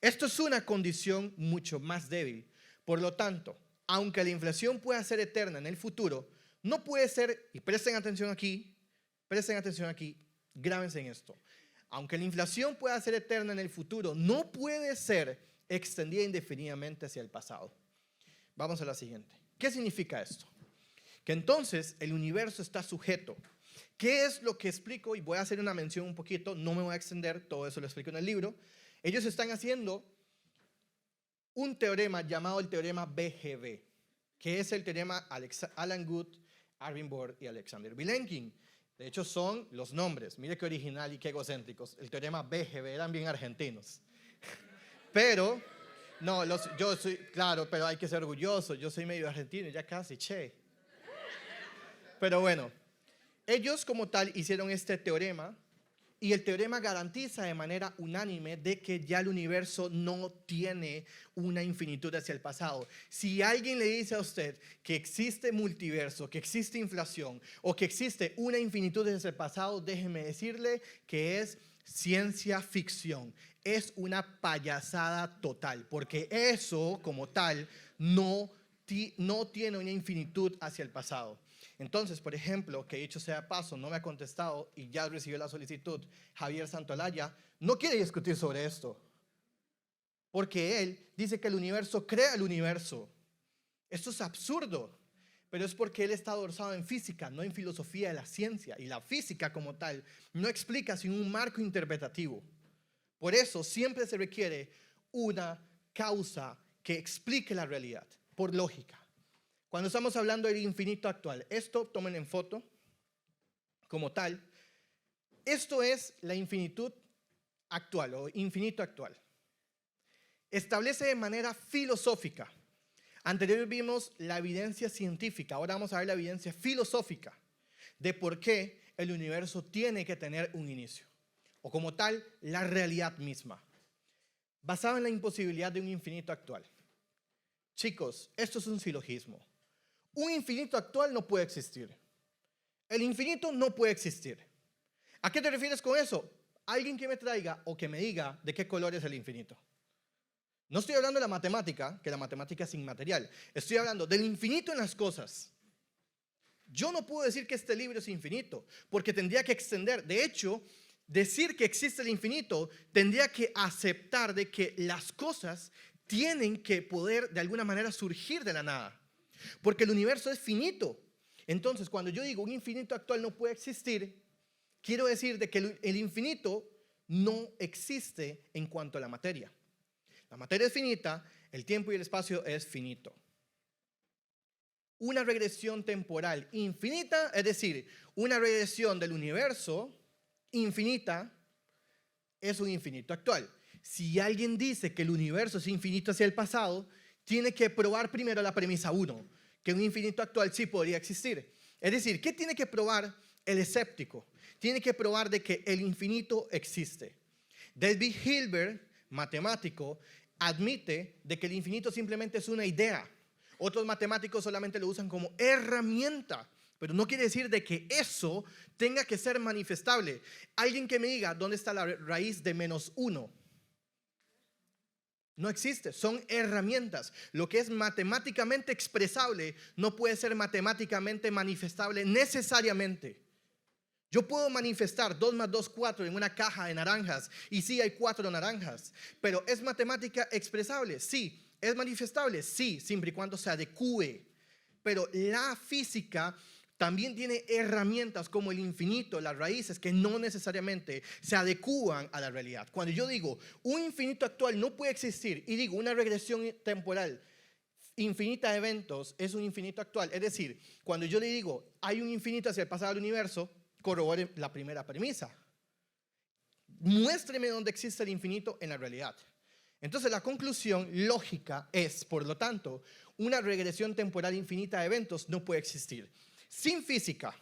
Esto es una condición mucho más débil. Por lo tanto, aunque la inflación pueda ser eterna en el futuro, no puede ser, y presten atención aquí, grábense en esto. Aunque la inflación pueda ser eterna en el futuro, no puede ser extendida indefinidamente hacia el pasado. Vamos a la siguiente. ¿Qué significa esto? Que entonces el universo está sujeto. ¿Qué es lo que explico? Y voy a hacer una mención un poquito, no me voy a extender, todo eso lo explico en el libro. Ellos están haciendo un teorema llamado el teorema BGB, que es el teorema Alan Guth, Alvin Bird y Alexander Vilenkin. De hecho son los nombres, mire qué original y qué egocéntricos. El teorema BGB, eran bien argentinos. Pero, no, yo soy, claro, pero hay que ser orgulloso, yo soy medio argentino, ya casi, che. Pero bueno, ellos como tal hicieron este teorema Y el teorema garantiza de manera unánime de que ya el universo no tiene una infinitud hacia el pasado. Si alguien le dice a usted que existe multiverso, que existe inflación o que existe una infinitud hacia el pasado, déjeme decirle que es ciencia ficción. Es una payasada total, porque eso como tal no tiene una infinitud hacia el pasado. Entonces, por ejemplo, que dicho sea paso, no me ha contestado y ya recibió la solicitud, Javier Santolaya, no quiere discutir sobre esto. Porque él dice que el universo crea el universo. Esto es absurdo, pero es porque él está dorsado en física, no en filosofía de la ciencia. Y la física como tal no explica sin un marco interpretativo. Por eso siempre se requiere una causa que explique la realidad, por lógica. Cuando estamos hablando del infinito actual, esto tomen en foto como tal. Esto es la infinitud actual o infinito actual. Establece de manera filosófica. Anteriormente vimos la evidencia científica, ahora vamos a ver la evidencia filosófica de por qué el universo tiene que tener un inicio. O como tal, la realidad misma. Basado en la imposibilidad de un infinito actual. Chicos, esto es un silogismo. Un infinito actual no puede existir. El infinito no puede existir. ¿A qué te refieres con eso? Alguien que me traiga o que me diga de qué color es el infinito. No estoy hablando de la matemática, que la matemática es inmaterial. Estoy hablando del infinito en las cosas. Yo no puedo decir que este libro es infinito, porque tendría que extender. De hecho, decir que existe el infinito tendría que aceptar de que las cosas tienen que poder de alguna manera surgir de la nada. Porque el universo es finito. Entonces, cuando yo digo un infinito actual no puede existir, quiero decir de que el infinito no existe en cuanto a la materia. La materia es finita, el tiempo y el espacio es finito. Una regresión temporal infinita, es decir, una regresión del universo infinita, es un infinito actual. Si alguien dice que el universo es infinito hacia el pasado, tiene que probar primero la premisa 1, que un infinito actual sí podría existir. Es decir, ¿qué tiene que probar el escéptico? Tiene que probar de que el infinito existe. David Hilbert, matemático, admite de que el infinito simplemente es una idea. Otros matemáticos solamente lo usan como herramienta, pero no quiere decir de que eso tenga que ser manifestable. Alguien que me diga dónde está la raíz de -1. No existe, son herramientas. Lo que es matemáticamente expresable no puede ser matemáticamente manifestable necesariamente. Yo puedo manifestar 2 más 2, 4 en una caja de naranjas y sí hay 4 naranjas, pero ¿es matemática expresable? Sí. ¿Es manifestable? Sí, siempre y cuando se adecue. Pero la física también tiene herramientas como el infinito, las raíces, que no necesariamente se adecúan a la realidad. Cuando yo digo un infinito actual no puede existir y digo una regresión temporal infinita de eventos es un infinito actual, es decir, cuando yo le digo hay un infinito hacia el pasado del universo, corrobore la primera premisa. Muéstreme dónde existe el infinito en la realidad. Entonces la conclusión lógica es, por lo tanto, una regresión temporal infinita de eventos no puede existir. Sin física,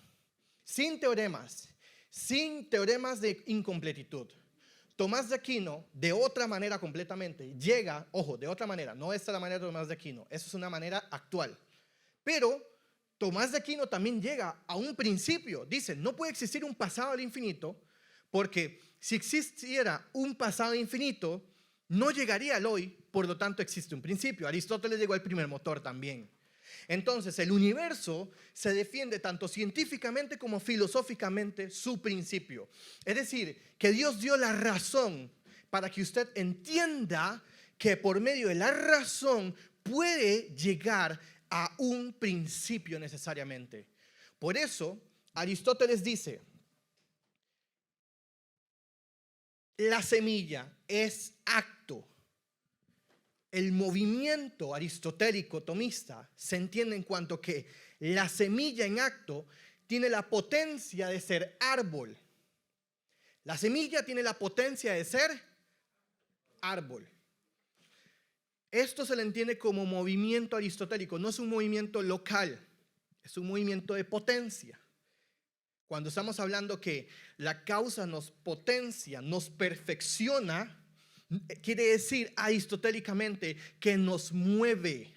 sin teoremas de incompletitud, Tomás de Aquino, de otra manera completamente, llega, ojo, de otra manera, no esta es la manera de Tomás de Aquino, esa es una manera actual, pero Tomás de Aquino también llega a un principio, dice, no puede existir un pasado al infinito, porque si existiera un pasado infinito, no llegaría al hoy, por lo tanto existe un principio. Aristóteles llegó al primer motor también. Entonces, el universo se defiende tanto científicamente como filosóficamente su principio. Es decir, que Dios dio la razón para que usted entienda que por medio de la razón puede llegar a un principio necesariamente. Por eso, Aristóteles dice, la semilla es acto. El movimiento aristotélico tomista se entiende en cuanto que la semilla en acto tiene la potencia de ser árbol. La semilla tiene la potencia de ser árbol. Esto se le entiende como movimiento aristotélico, no es un movimiento local, es un movimiento de potencia. cuando estamos hablando que la causa nos potencia, nos perfecciona, quiere decir aristotélicamente que nos mueve.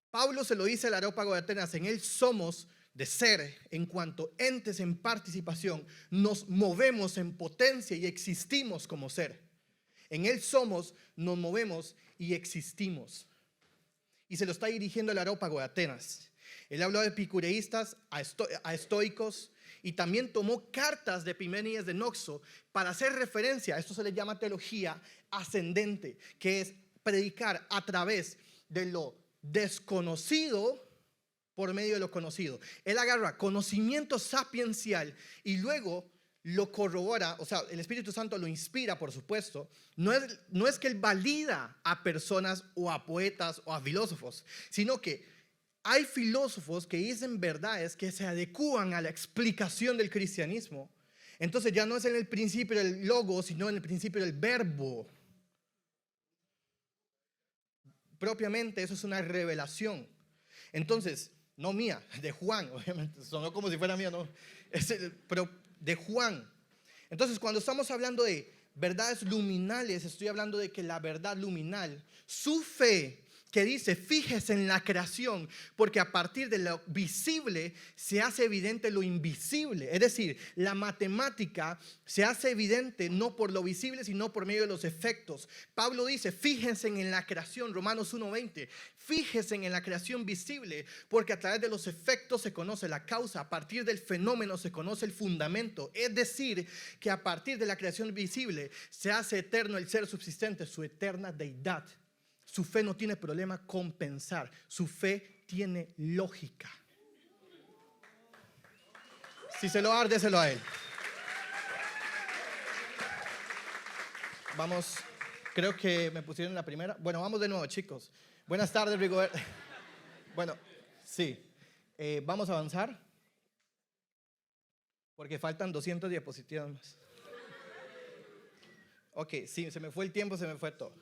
Pablo se lo dice al Areópago de Atenas: en él somos de ser, en cuanto entes en participación, nos movemos en potencia y existimos como ser. En él somos, nos movemos y existimos. Y se lo está dirigiendo al Areópago de Atenas. Él habló de epicureístas, a estoicos, y también tomó cartas de Epimenides de Noxo para hacer referencia. Esto se le llama teología ascendente, que es predicar a través de lo desconocido por medio de lo conocido. Él agarra conocimiento sapiencial y luego lo corrobora. O sea, el Espíritu Santo lo inspira, por supuesto. No es que él valida a personas o a poetas o a filósofos, sino que hay filósofos que dicen verdades que se adecúan a la explicación del cristianismo. Entonces ya no es en el principio del logo, sino en el principio del verbo. Propiamente eso es una revelación. Entonces, no mía, de Juan, obviamente, sonó como si fuera mía, no, pero de Juan. Entonces, cuando estamos hablando de verdades luminales, estoy hablando de que la verdad luminal, su fe, que dice: fíjese en la creación, porque a partir de lo visible se hace evidente lo invisible. Es decir, la matemática se hace evidente no por lo visible, sino por medio de los efectos. Pablo dice: fíjense en la creación, Romanos 1:20. Fíjense en la creación visible, porque a través de los efectos se conoce la causa, a partir del fenómeno se conoce el fundamento. Es decir, que a partir de la creación visible se hace eterno el ser subsistente, su eterna deidad. Su fe no tiene problema con pensar. Su fe tiene lógica. Si se lo da, déselo a él. Vamos, creo que me pusieron la primera. Bueno, vamos de nuevo, chicos. Buenas tardes, Rigobert. Bueno, sí. Vamos a avanzar, porque faltan 200 diapositivas más. Ok, sí, se me fue el tiempo, se me fue todo.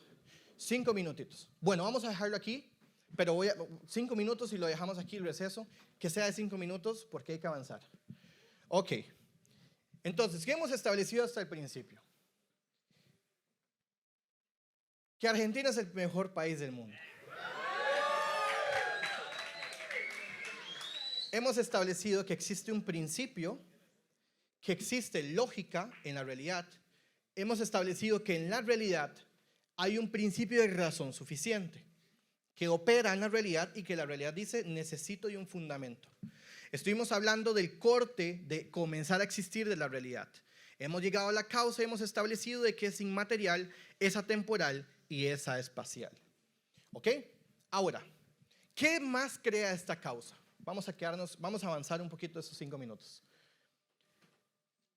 5 minutitos. Bueno, vamos a dejarlo aquí, pero 5 minutos y lo dejamos aquí el receso, que sea de 5 minutos porque hay que avanzar. Ok. Entonces, ¿qué hemos establecido hasta el principio? Que Argentina es el mejor país del mundo. Hemos establecido que existe un principio, que existe lógica en la realidad. Hemos establecido que en la realidad hay un principio de razón suficiente que opera en la realidad y que la realidad dice: necesito de un fundamento. Estuvimos hablando del corte de comenzar a existir de la realidad. Hemos llegado a la causa y hemos establecido de que es inmaterial, es atemporal y es espacial. ¿Ok? Ahora, ¿qué más crea esta causa? Vamos a avanzar un poquito esos 5 minutos.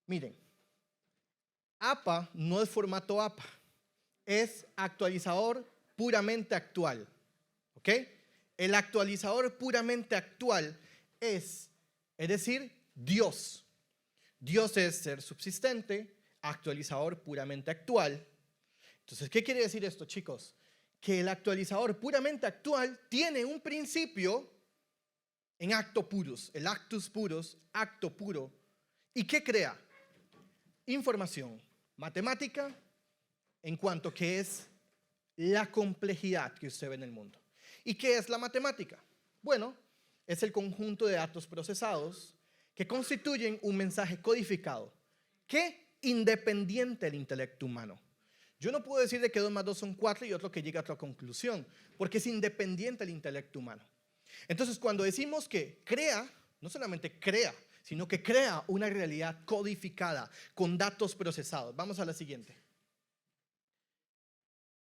Miren, APA no es formato APA. Es actualizador puramente actual. ¿Ok? El actualizador puramente actual es decir, Dios. Dios es ser subsistente, actualizador puramente actual. Entonces, ¿qué quiere decir esto, chicos? Que el actualizador puramente actual tiene un principio en acto puros, el actus puros, acto puro. ¿Y qué crea? Información, matemática, en cuanto que es la complejidad que usted ve en el mundo. ¿Y qué es la matemática? Bueno, es el conjunto de datos procesados que constituyen un mensaje codificado que independiente del intelecto humano. Yo no puedo decir de que 2 más 2 son 4 y otro que llega a otra conclusión, porque es independiente del intelecto humano. Entonces, cuando decimos que crea, no solamente crea, sino que crea una realidad codificada con datos procesados. Vamos a la siguiente.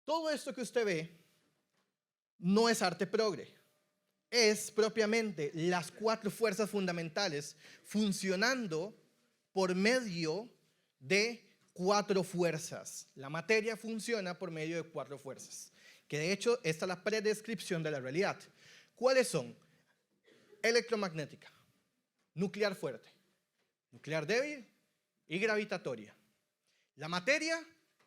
Todo esto que usted ve no es arte progre, es propiamente las 4 fuerzas fundamentales funcionando por medio de 4 fuerzas. La materia funciona por medio de 4 fuerzas, que de hecho esta es la predescripción de la realidad. ¿Cuáles son? Electromagnética, nuclear fuerte, nuclear débil y gravitatoria. La materia,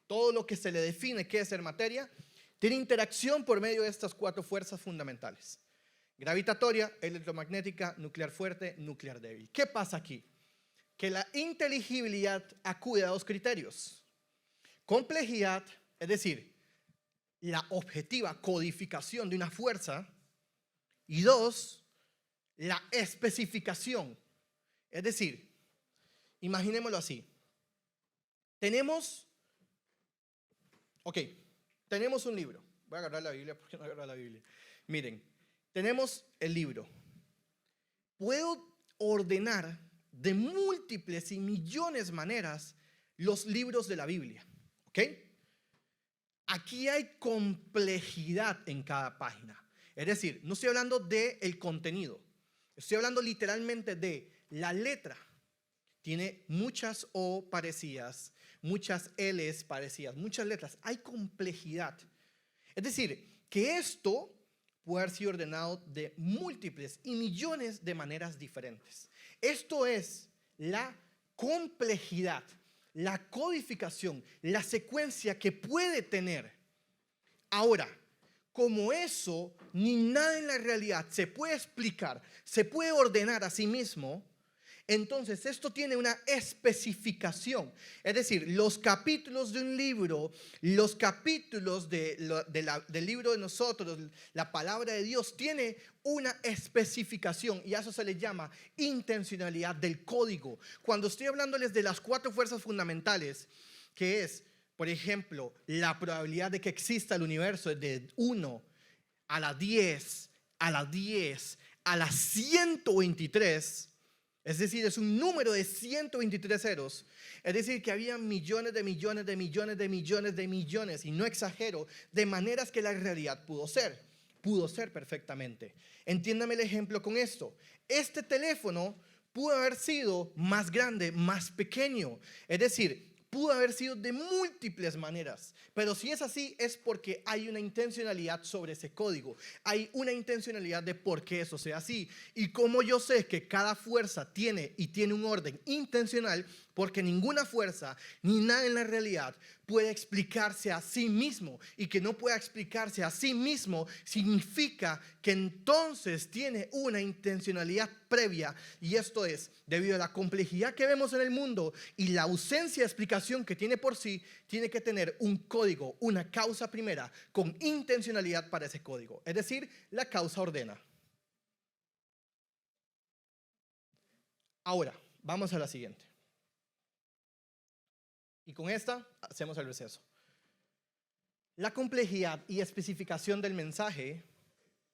todo lo que se le define qué es ser materia, tiene interacción por medio de estas 4 fuerzas fundamentales: gravitatoria, electromagnética, nuclear fuerte, nuclear débil. ¿Qué pasa aquí? que la inteligibilidad acude a dos criterios. Complejidad, es decir, la objetiva codificación de una fuerza. Y dos, la especificación. Es decir, imaginémoslo así. Tenemos un libro. Voy a agarrar la Biblia porque no agarro la Biblia. Miren, tenemos el libro. Puedo ordenar de múltiples y millones de maneras los libros de la Biblia. ¿Ok? Aquí hay complejidad en cada página. Es decir, no estoy hablando del contenido. Estoy hablando literalmente de la letra. Tiene muchas O parecidas, muchas Ls parecidas, muchas letras. Hay complejidad. Es decir, que esto puede haber sido ordenado de múltiples y millones de maneras diferentes. Esto es la complejidad, la codificación, la secuencia que puede tener. Ahora, como eso, ni nada en la realidad se puede explicar, se puede ordenar a sí mismo, entonces esto tiene una especificación. Es decir, los capítulos de un libro, los capítulos del libro de nosotros, la palabra de Dios, tiene una especificación y a eso se le llama intencionalidad del código. Cuando estoy hablándoles de las 4 fuerzas fundamentales, que es, por ejemplo, la probabilidad de que exista el universo es de 1 a la 10, a la 10, a la 123. Es decir, es un número de 123 ceros. Es decir, que había millones de millones de millones de millones de millones, y no exagero, de maneras que la realidad pudo ser. Pudo ser perfectamente. Entiéndame el ejemplo con esto. Este teléfono pudo haber sido más grande, más pequeño. Es decir, pudo haber sido de múltiples maneras, pero si es así es porque hay una intencionalidad sobre ese código, hay una intencionalidad de por qué eso sea así. Y como yo sé que cada fuerza tiene un orden intencional, porque ninguna fuerza ni nada en la realidad puede explicarse a sí mismo, y que no pueda explicarse a sí mismo significa que entonces tiene una intencionalidad previa, y esto es debido a la complejidad que vemos en el mundo y la ausencia de explicación que tiene por sí, tiene que tener un código, una causa primera con intencionalidad para ese código. Es decir, la causa ordena. Ahora, vamos a la siguiente. Y con esta hacemos el receso. La complejidad y especificación del mensaje,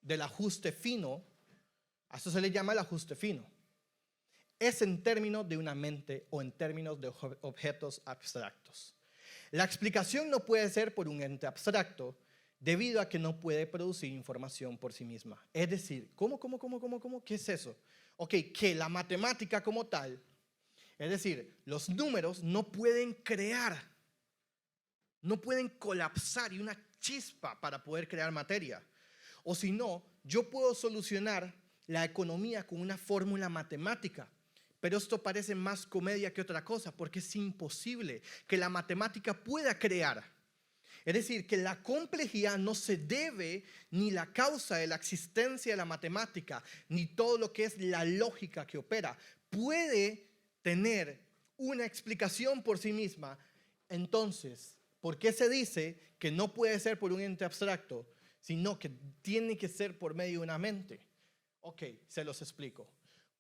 del ajuste fino, a eso se le llama el ajuste fino, es en términos de una mente o en términos de objetos abstractos. La explicación no puede ser por un ente abstracto debido a que no puede producir información por sí misma. Es decir, ¿cómo? ¿Qué es eso? Ok, que la matemática como tal, es decir, los números no pueden crear, no pueden colapsar y una chispa para poder crear materia. O si no, yo puedo solucionar la economía con una fórmula matemática. Pero esto parece más comedia que otra cosa, porque es imposible que la matemática pueda crear. Es decir, que la complejidad no se debe ni la causa de la existencia de la matemática, ni todo lo que es la lógica que opera. Puede tener una explicación por sí misma. Entonces, ¿por qué se dice que no puede ser por un ente abstracto, sino que tiene que ser por medio de una mente? Ok, se los explico.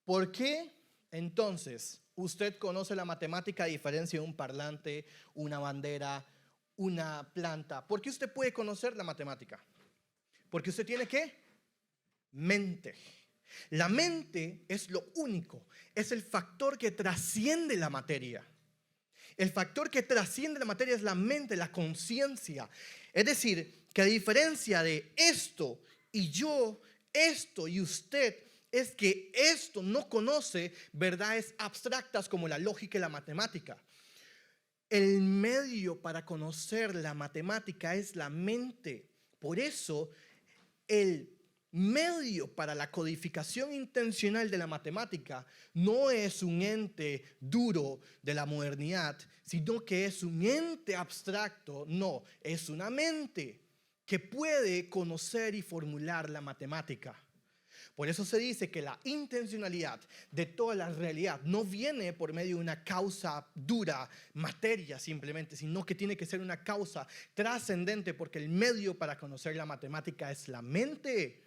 ¿Por qué entonces usted conoce la matemática a diferencia de un parlante, una bandera, una planta? ¿Por qué usted puede conocer la matemática? Porque usted tiene ¿qué? Mente. La mente es lo único, es el factor que trasciende la materia. El factor que trasciende la materia es la mente, la conciencia. Es decir, que a diferencia de esto y yo, esto y usted, es que esto no conoce verdades abstractas como la lógica y la matemática. El medio para conocer la matemática es la mente. Por eso, el medio para la codificación intencional de la matemática no es un ente duro de la modernidad, sino que es un ente abstracto. No, es una mente que puede conocer y formular la matemática. Por eso se dice que la intencionalidad de toda la realidad no viene por medio de una causa dura, materia simplemente, sino que tiene que ser una causa trascendente, porque el medio para conocer la matemática es la mente.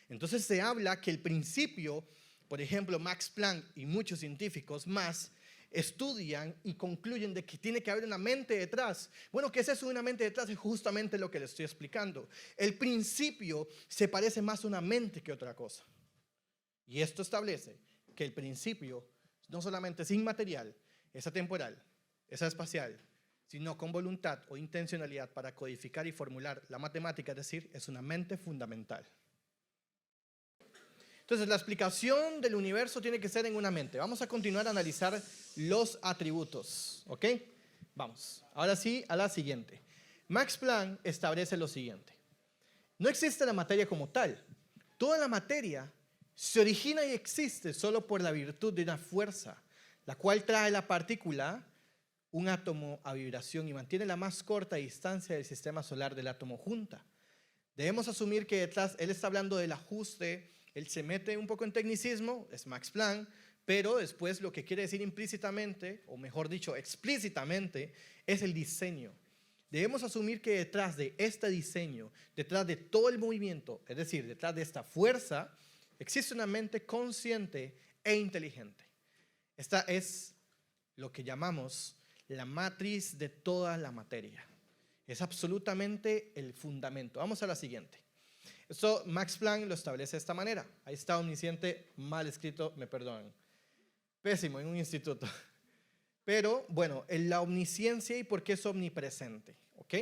Entonces se habla que el principio, por ejemplo, Max Planck y muchos científicos más, estudian y concluyen de que tiene que haber una mente detrás. Bueno, ¿qué es eso de una mente detrás? Es justamente lo que les estoy explicando. El principio se parece más a una mente que otra cosa. Y esto establece que el principio no solamente es inmaterial, es atemporal, es espacial, sino con voluntad o intencionalidad para codificar y formular la matemática, es decir, es una mente fundamental. Entonces, la explicación del universo tiene que ser en una mente. Vamos a continuar a analizar los atributos, ¿ok? Vamos, ahora sí, a la siguiente. Max Planck establece lo siguiente. No existe la materia como tal. Toda la materia se origina y existe solo por la virtud de una fuerza, la cual trae la partícula, un átomo, a vibración y mantiene la más corta distancia del sistema solar del átomo junta. Debemos asumir que detrás, él está hablando del ajuste. Él se mete un poco en tecnicismo, es Max Planck, pero después lo que quiere decir implícitamente, o mejor dicho, explícitamente, es el diseño. Debemos asumir que detrás de este diseño, detrás de todo el movimiento, es decir, detrás de esta fuerza, existe una mente consciente e inteligente. Esta es lo que llamamos la matriz de toda la materia. Es absolutamente el fundamento. Vamos a la siguiente. Esto Max Planck lo establece de esta manera. Ahí está omnisciente, mal escrito, me perdonan. Pésimo en un instituto. Pero bueno, en la omnisciencia y por qué es omnipresente, ¿ok?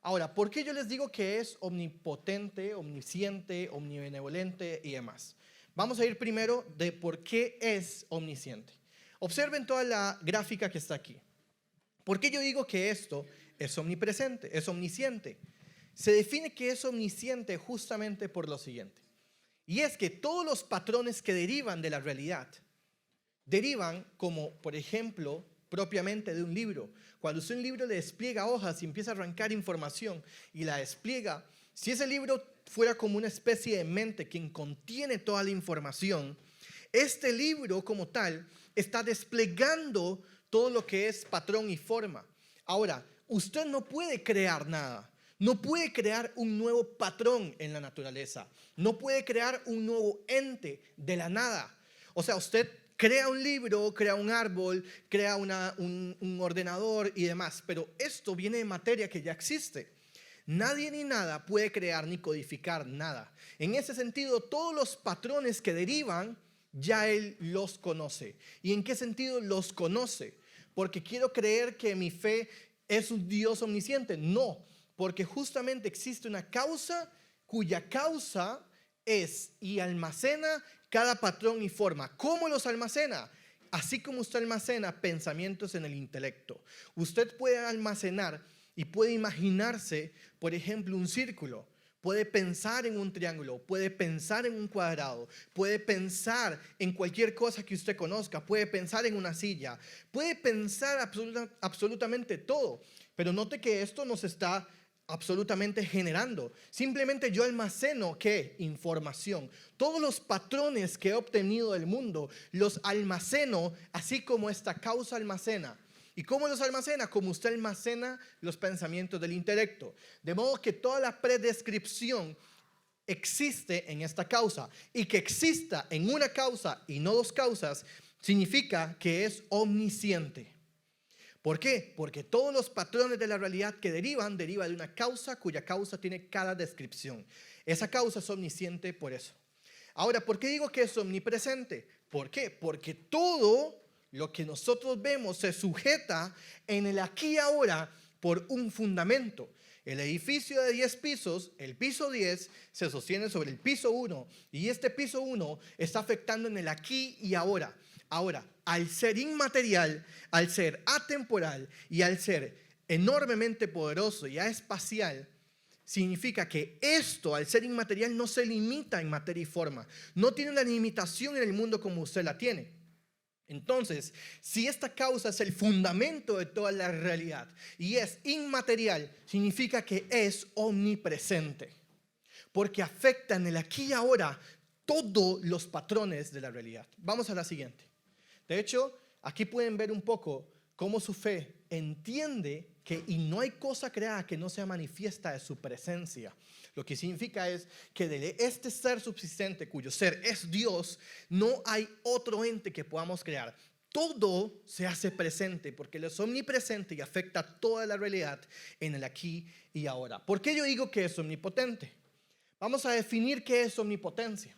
Ahora, ¿por qué yo les digo que es omnipotente, omnisciente, omnibenevolente y demás? Vamos a ir primero de por qué es omnisciente. Observen toda la gráfica que está aquí. ¿Por qué yo digo que esto es omnipresente, es omnisciente? Se define que es omnisciente justamente por lo siguiente. Y es que todos los patrones que derivan de la realidad, derivan como, por ejemplo, propiamente de un libro. Cuando usted un libro le despliega hojas y empieza a arrancar información y la despliega, si ese libro fuera como una especie de mente quien contiene toda la información, este libro como tal está desplegando todo lo que es patrón y forma. Ahora, usted no puede crear nada. No puede crear un nuevo patrón en la naturaleza. No puede crear un nuevo ente de la nada. O sea, usted crea un libro, crea un árbol, crea un ordenador y demás. Pero esto viene de materia que ya existe. Nadie ni nada puede crear ni codificar nada. En ese sentido, todos los patrones que derivan, ya él los conoce. ¿Y en qué sentido los conoce? Porque quiero creer que mi fe es un Dios omnisciente. No. Porque justamente existe una causa cuya causa es y almacena cada patrón y forma. ¿Cómo los almacena? Así como usted almacena pensamientos en el intelecto. Usted puede almacenar y puede imaginarse, por ejemplo, un círculo. Puede pensar en un triángulo, puede pensar en un cuadrado, puede pensar en cualquier cosa que usted conozca, puede pensar en una silla, puede pensar absolutamente todo. Pero note que esto nos está absolutamente generando. Simplemente yo almaceno, ¿qué? Información. Todos los patrones que he obtenido del mundo los almaceno, así como esta causa almacena. ¿Y cómo los almacena? Como usted almacena los pensamientos del intelecto. De modo que toda la predescripción existe en esta causa. Y que exista en una causa y no dos causas significa que es omnisciente. ¿Por qué? Porque todos los patrones de la realidad que deriva de una causa cuya causa tiene cada descripción. Esa causa es omnisciente por eso. Ahora, ¿por qué digo que es omnipresente? ¿Por qué? Porque todo lo que nosotros vemos se sujeta en el aquí y ahora por un fundamento. El edificio de 10 pisos, el piso 10, se sostiene sobre el piso 1 y este piso 1 está afectando en el aquí y ahora. Ahora, al ser inmaterial, al ser atemporal y al ser enormemente poderoso y espacial, significa que esto, al ser inmaterial, no se limita en materia y forma. No tiene una limitación en el mundo como usted la tiene. Entonces, si esta causa es el fundamento de toda la realidad y es inmaterial, significa que es omnipresente. Porque afecta en el aquí y ahora todos los patrones de la realidad. Vamos a la siguiente. De hecho, aquí pueden ver un poco cómo su fe entiende que y no hay cosa creada que no sea manifiesta de su presencia. Lo que significa es que de este ser subsistente, cuyo ser es Dios, no hay otro ente que podamos crear. Todo se hace presente porque Él es omnipresente y afecta toda la realidad en el aquí y ahora. ¿Por qué yo digo que es omnipotente? Vamos a definir qué es omnipotencia.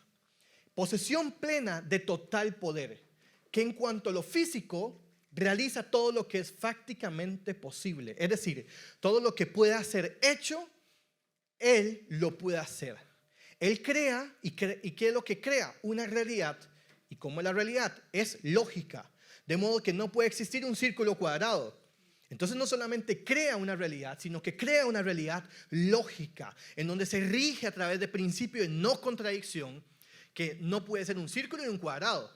Posesión plena de total poder, que en cuanto a lo físico realiza todo lo que es fácticamente posible. Es decir, todo lo que pueda ser hecho, Él lo puede hacer. Él crea y ¿qué es lo que crea? Una realidad. Y como la realidad es lógica, de modo que no puede existir un círculo cuadrado. Entonces no solamente crea una realidad, sino que crea una realidad lógica, en donde se rige a través de principios de no contradicción, que no puede ser un círculo y un cuadrado.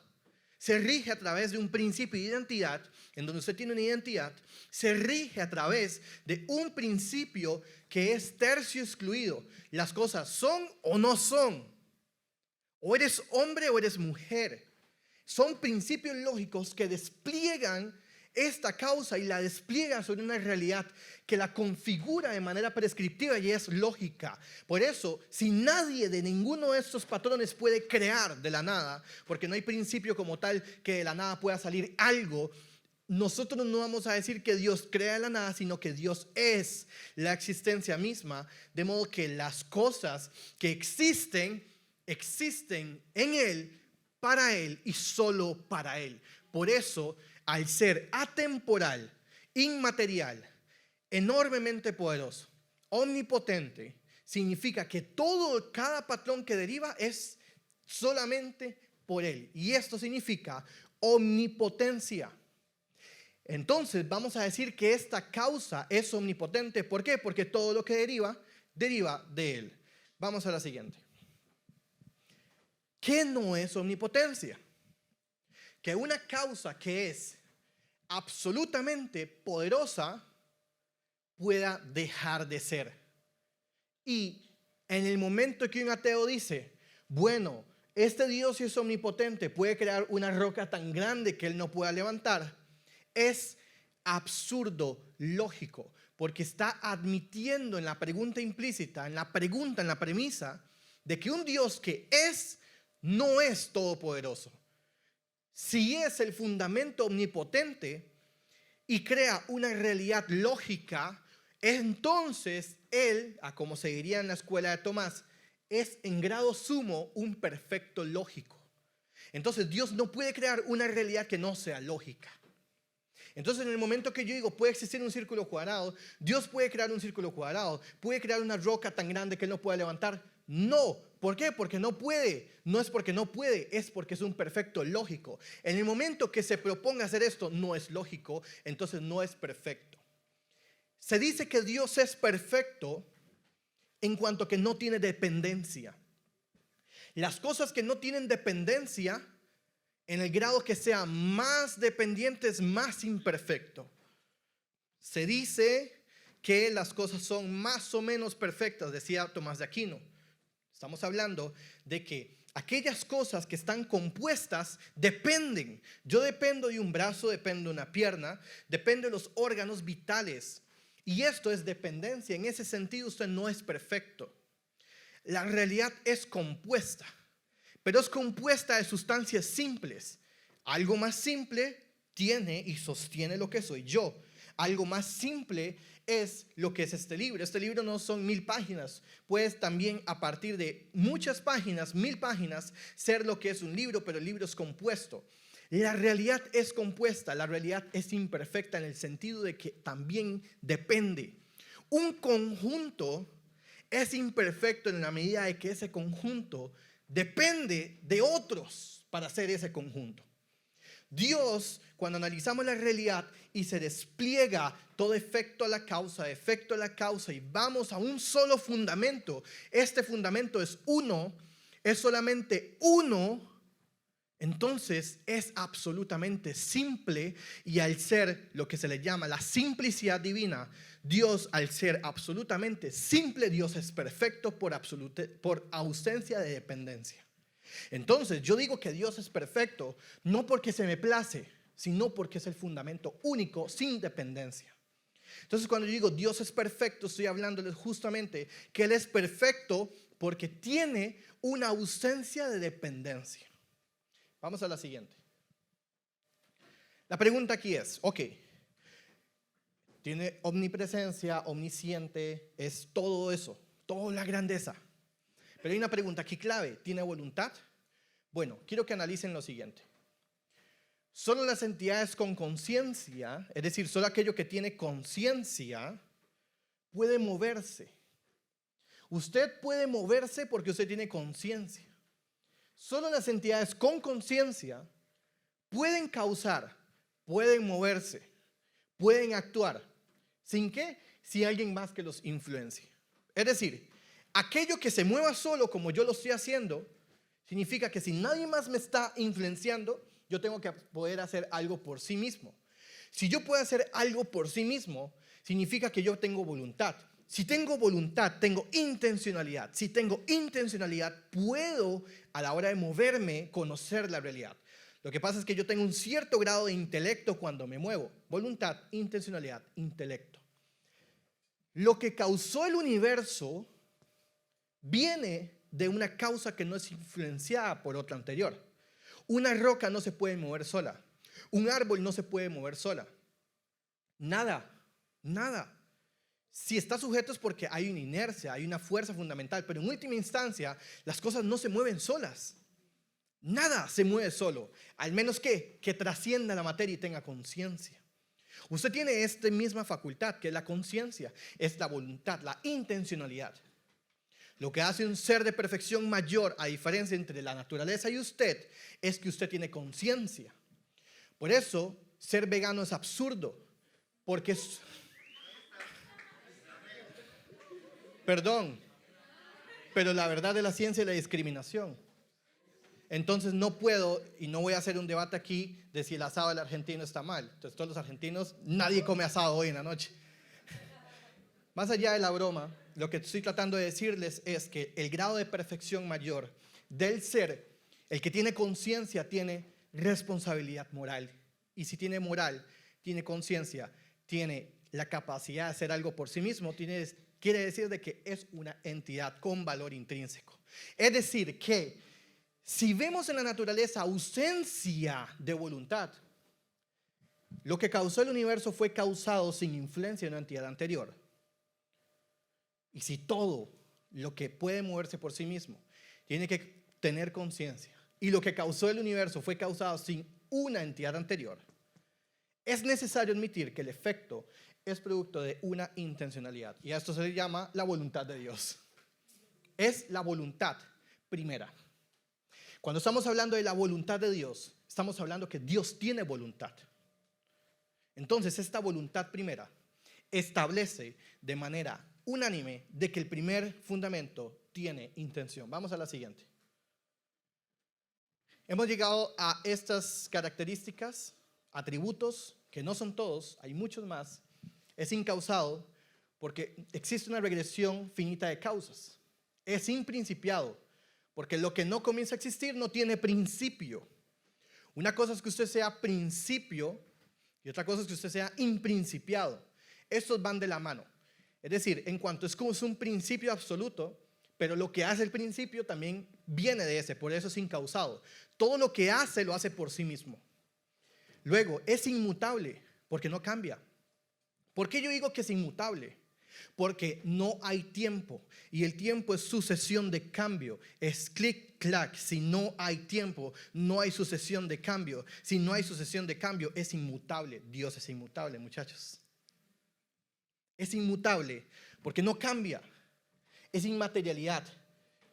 Se rige a través de un principio de identidad, en donde usted tiene una identidad, se rige a través de un principio que es tercio excluido. Las cosas son o no son. O eres hombre o eres mujer. Son principios lógicos que despliegan esta causa y la despliegan sobre una realidad que la configura de manera prescriptiva y es lógica. Por eso, si nadie de ninguno de estos patrones puede crear de la nada, porque no hay principio como tal que de la nada pueda salir algo, nosotros no vamos a decir que Dios crea de la nada, sino que Dios es la existencia misma, de modo que las cosas que existen en Él, para Él y solo para Él. Por eso, al ser atemporal, inmaterial, enormemente poderoso, omnipotente, significa que cada patrón que deriva es solamente por Él. Y esto significa omnipotencia. Entonces vamos a decir que esta causa es omnipotente. ¿Por qué? Porque todo lo que deriva de Él. Vamos a la siguiente. ¿Qué no es omnipotencia? Que una causa que es absolutamente poderosa pueda dejar de ser. Y en el momento que un ateo dice, bueno, este Dios si es omnipotente puede crear una roca tan grande que Él no pueda levantar, es absurdo, lógico, porque está admitiendo en la pregunta implícita, en la premisa, de que un Dios que no es todopoderoso. Si es el fundamento omnipotente y crea una realidad lógica, entonces Él, como se diría en la escuela de Tomás, es en grado sumo un perfecto lógico. Entonces Dios no puede crear una realidad que no sea lógica. Entonces en el momento que yo digo puede existir un círculo cuadrado, Dios puede crear un círculo cuadrado, puede crear una roca tan grande que Él no pueda levantar. No, ¿por qué? Porque no puede. No es porque no puede, es porque es un perfecto lógico. En el momento que se proponga hacer esto no es lógico, entonces no es perfecto. Se dice que Dios es perfecto en cuanto que no tiene dependencia. Las cosas que no tienen dependencia, en el grado que sea más dependiente, es más imperfecto. Se dice que las cosas son más o menos perfectas, decía Tomás de Aquino. Estamos hablando de que aquellas cosas que están compuestas dependen. Yo dependo de un brazo, dependo de una pierna, dependo de los órganos vitales. Y esto es dependencia. En ese sentido usted no es perfecto. La realidad es compuesta, pero es compuesta de sustancias simples. Algo más simple tiene y sostiene lo que soy yo. Algo más simple es lo que es este libro. Este libro no son 1000 páginas. Puedes también a partir de muchas páginas, 1000 páginas, ser lo que es un libro, pero el libro es compuesto. La realidad es compuesta, la realidad es imperfecta en el sentido de que también depende. Un conjunto es imperfecto en la medida de que ese conjunto depende de otros para hacer ese conjunto. Dios, cuando analizamos la realidad y se despliega todo efecto a la causa y vamos a un solo fundamento, este fundamento es uno, es solamente uno, entonces es absolutamente simple. Y al ser lo que se le llama la simplicidad divina, Dios, al ser absolutamente simple, Dios es perfecto por ausencia de dependencia. Entonces, yo digo que Dios es perfecto, no porque se me place, sino porque es el fundamento único, sin dependencia. Entonces, cuando yo digo Dios es perfecto, estoy hablándoles justamente que Él es perfecto porque tiene una ausencia de dependencia. Vamos a la siguiente. La pregunta aquí es, ok, tiene omnipresencia, omnisciente, es todo eso, toda la grandeza. Pero hay una pregunta aquí clave, ¿tiene voluntad? Bueno, quiero que analicen lo siguiente. Solo las entidades con conciencia, es decir, solo aquello que tiene conciencia, puede moverse. Usted puede moverse porque usted tiene conciencia. Solo las entidades con conciencia pueden causar, pueden moverse, pueden actuar. ¿Sin qué? Si alguien más que los influencie. Es decir, aquello que se mueva solo como yo lo estoy haciendo, significa que si nadie más me está influenciando, yo tengo que poder hacer algo por sí mismo. Si yo puedo hacer algo por sí mismo, significa que yo tengo voluntad. Si tengo voluntad, tengo intencionalidad. Si tengo intencionalidad, puedo a la hora de moverme conocer la realidad. Lo que pasa es que yo tengo un cierto grado de intelecto cuando me muevo. Voluntad, intencionalidad, intelecto. Lo que causó el universo viene de una causa que no es influenciada por otra anterior. Una roca no se puede mover sola. Un árbol no se puede mover sola. Nada. Si está sujeto es porque hay una inercia, hay una fuerza fundamental, pero en última instancia las cosas no se mueven solas. Nada se mueve solo, al menos que trascienda la materia y tenga conciencia. Usted tiene esta misma facultad que es la conciencia, es la voluntad, la intencionalidad. Lo que hace un ser de perfección mayor, a diferencia entre la naturaleza y usted, es que usted tiene conciencia. Por eso, ser vegano es absurdo, porque es... Perdón, pero la verdad de la ciencia es la discriminación. Entonces no puedo, y no voy a hacer un debate aquí de si el asado del argentino está mal. Entonces todos los argentinos, nadie come asado hoy en la noche. Más allá de la broma, lo que estoy tratando de decirles es que el grado de perfección mayor del ser, el que tiene conciencia, tiene responsabilidad moral. Y si tiene moral, tiene conciencia, tiene la capacidad de hacer algo por sí mismo, quiere decir de que es una entidad con valor intrínseco. Es decir, que si vemos en la naturaleza ausencia de voluntad, lo que causó el universo fue causado sin influencia de una entidad anterior. Y si todo lo que puede moverse por sí mismo tiene que tener conciencia, y lo que causó el universo fue causado sin una entidad anterior, es necesario admitir que el efecto es producto de una intencionalidad. Y a esto se le llama la voluntad de Dios. Es la voluntad primera. Cuando estamos hablando de la voluntad de Dios, estamos hablando que Dios tiene voluntad. Entonces, esta voluntad primera establece de manera unánime de que el primer fundamento tiene intención. Vamos a la siguiente. Hemos llegado a estas características, atributos, que no son todos, hay muchos más. Es incausado porque existe una regresión finita de causas. Es imprincipiado porque lo que no comienza a existir no tiene principio. Una cosa es que usted sea principio y otra cosa es que usted sea imprincipiado. Estos van de la mano. Es decir, en cuanto es como es un principio absoluto, pero lo que hace el principio también viene de ese, por eso es incausado. Todo lo que hace lo hace por sí mismo. Luego, es inmutable porque no cambia. ¿Por qué yo digo que es inmutable? Porque no hay tiempo y el tiempo es sucesión de cambio, es clic-clac. Si no hay tiempo, no hay sucesión de cambio. Si no hay sucesión de cambio, es inmutable. Dios es inmutable, muchachos. Es inmutable porque no cambia. Es inmaterialidad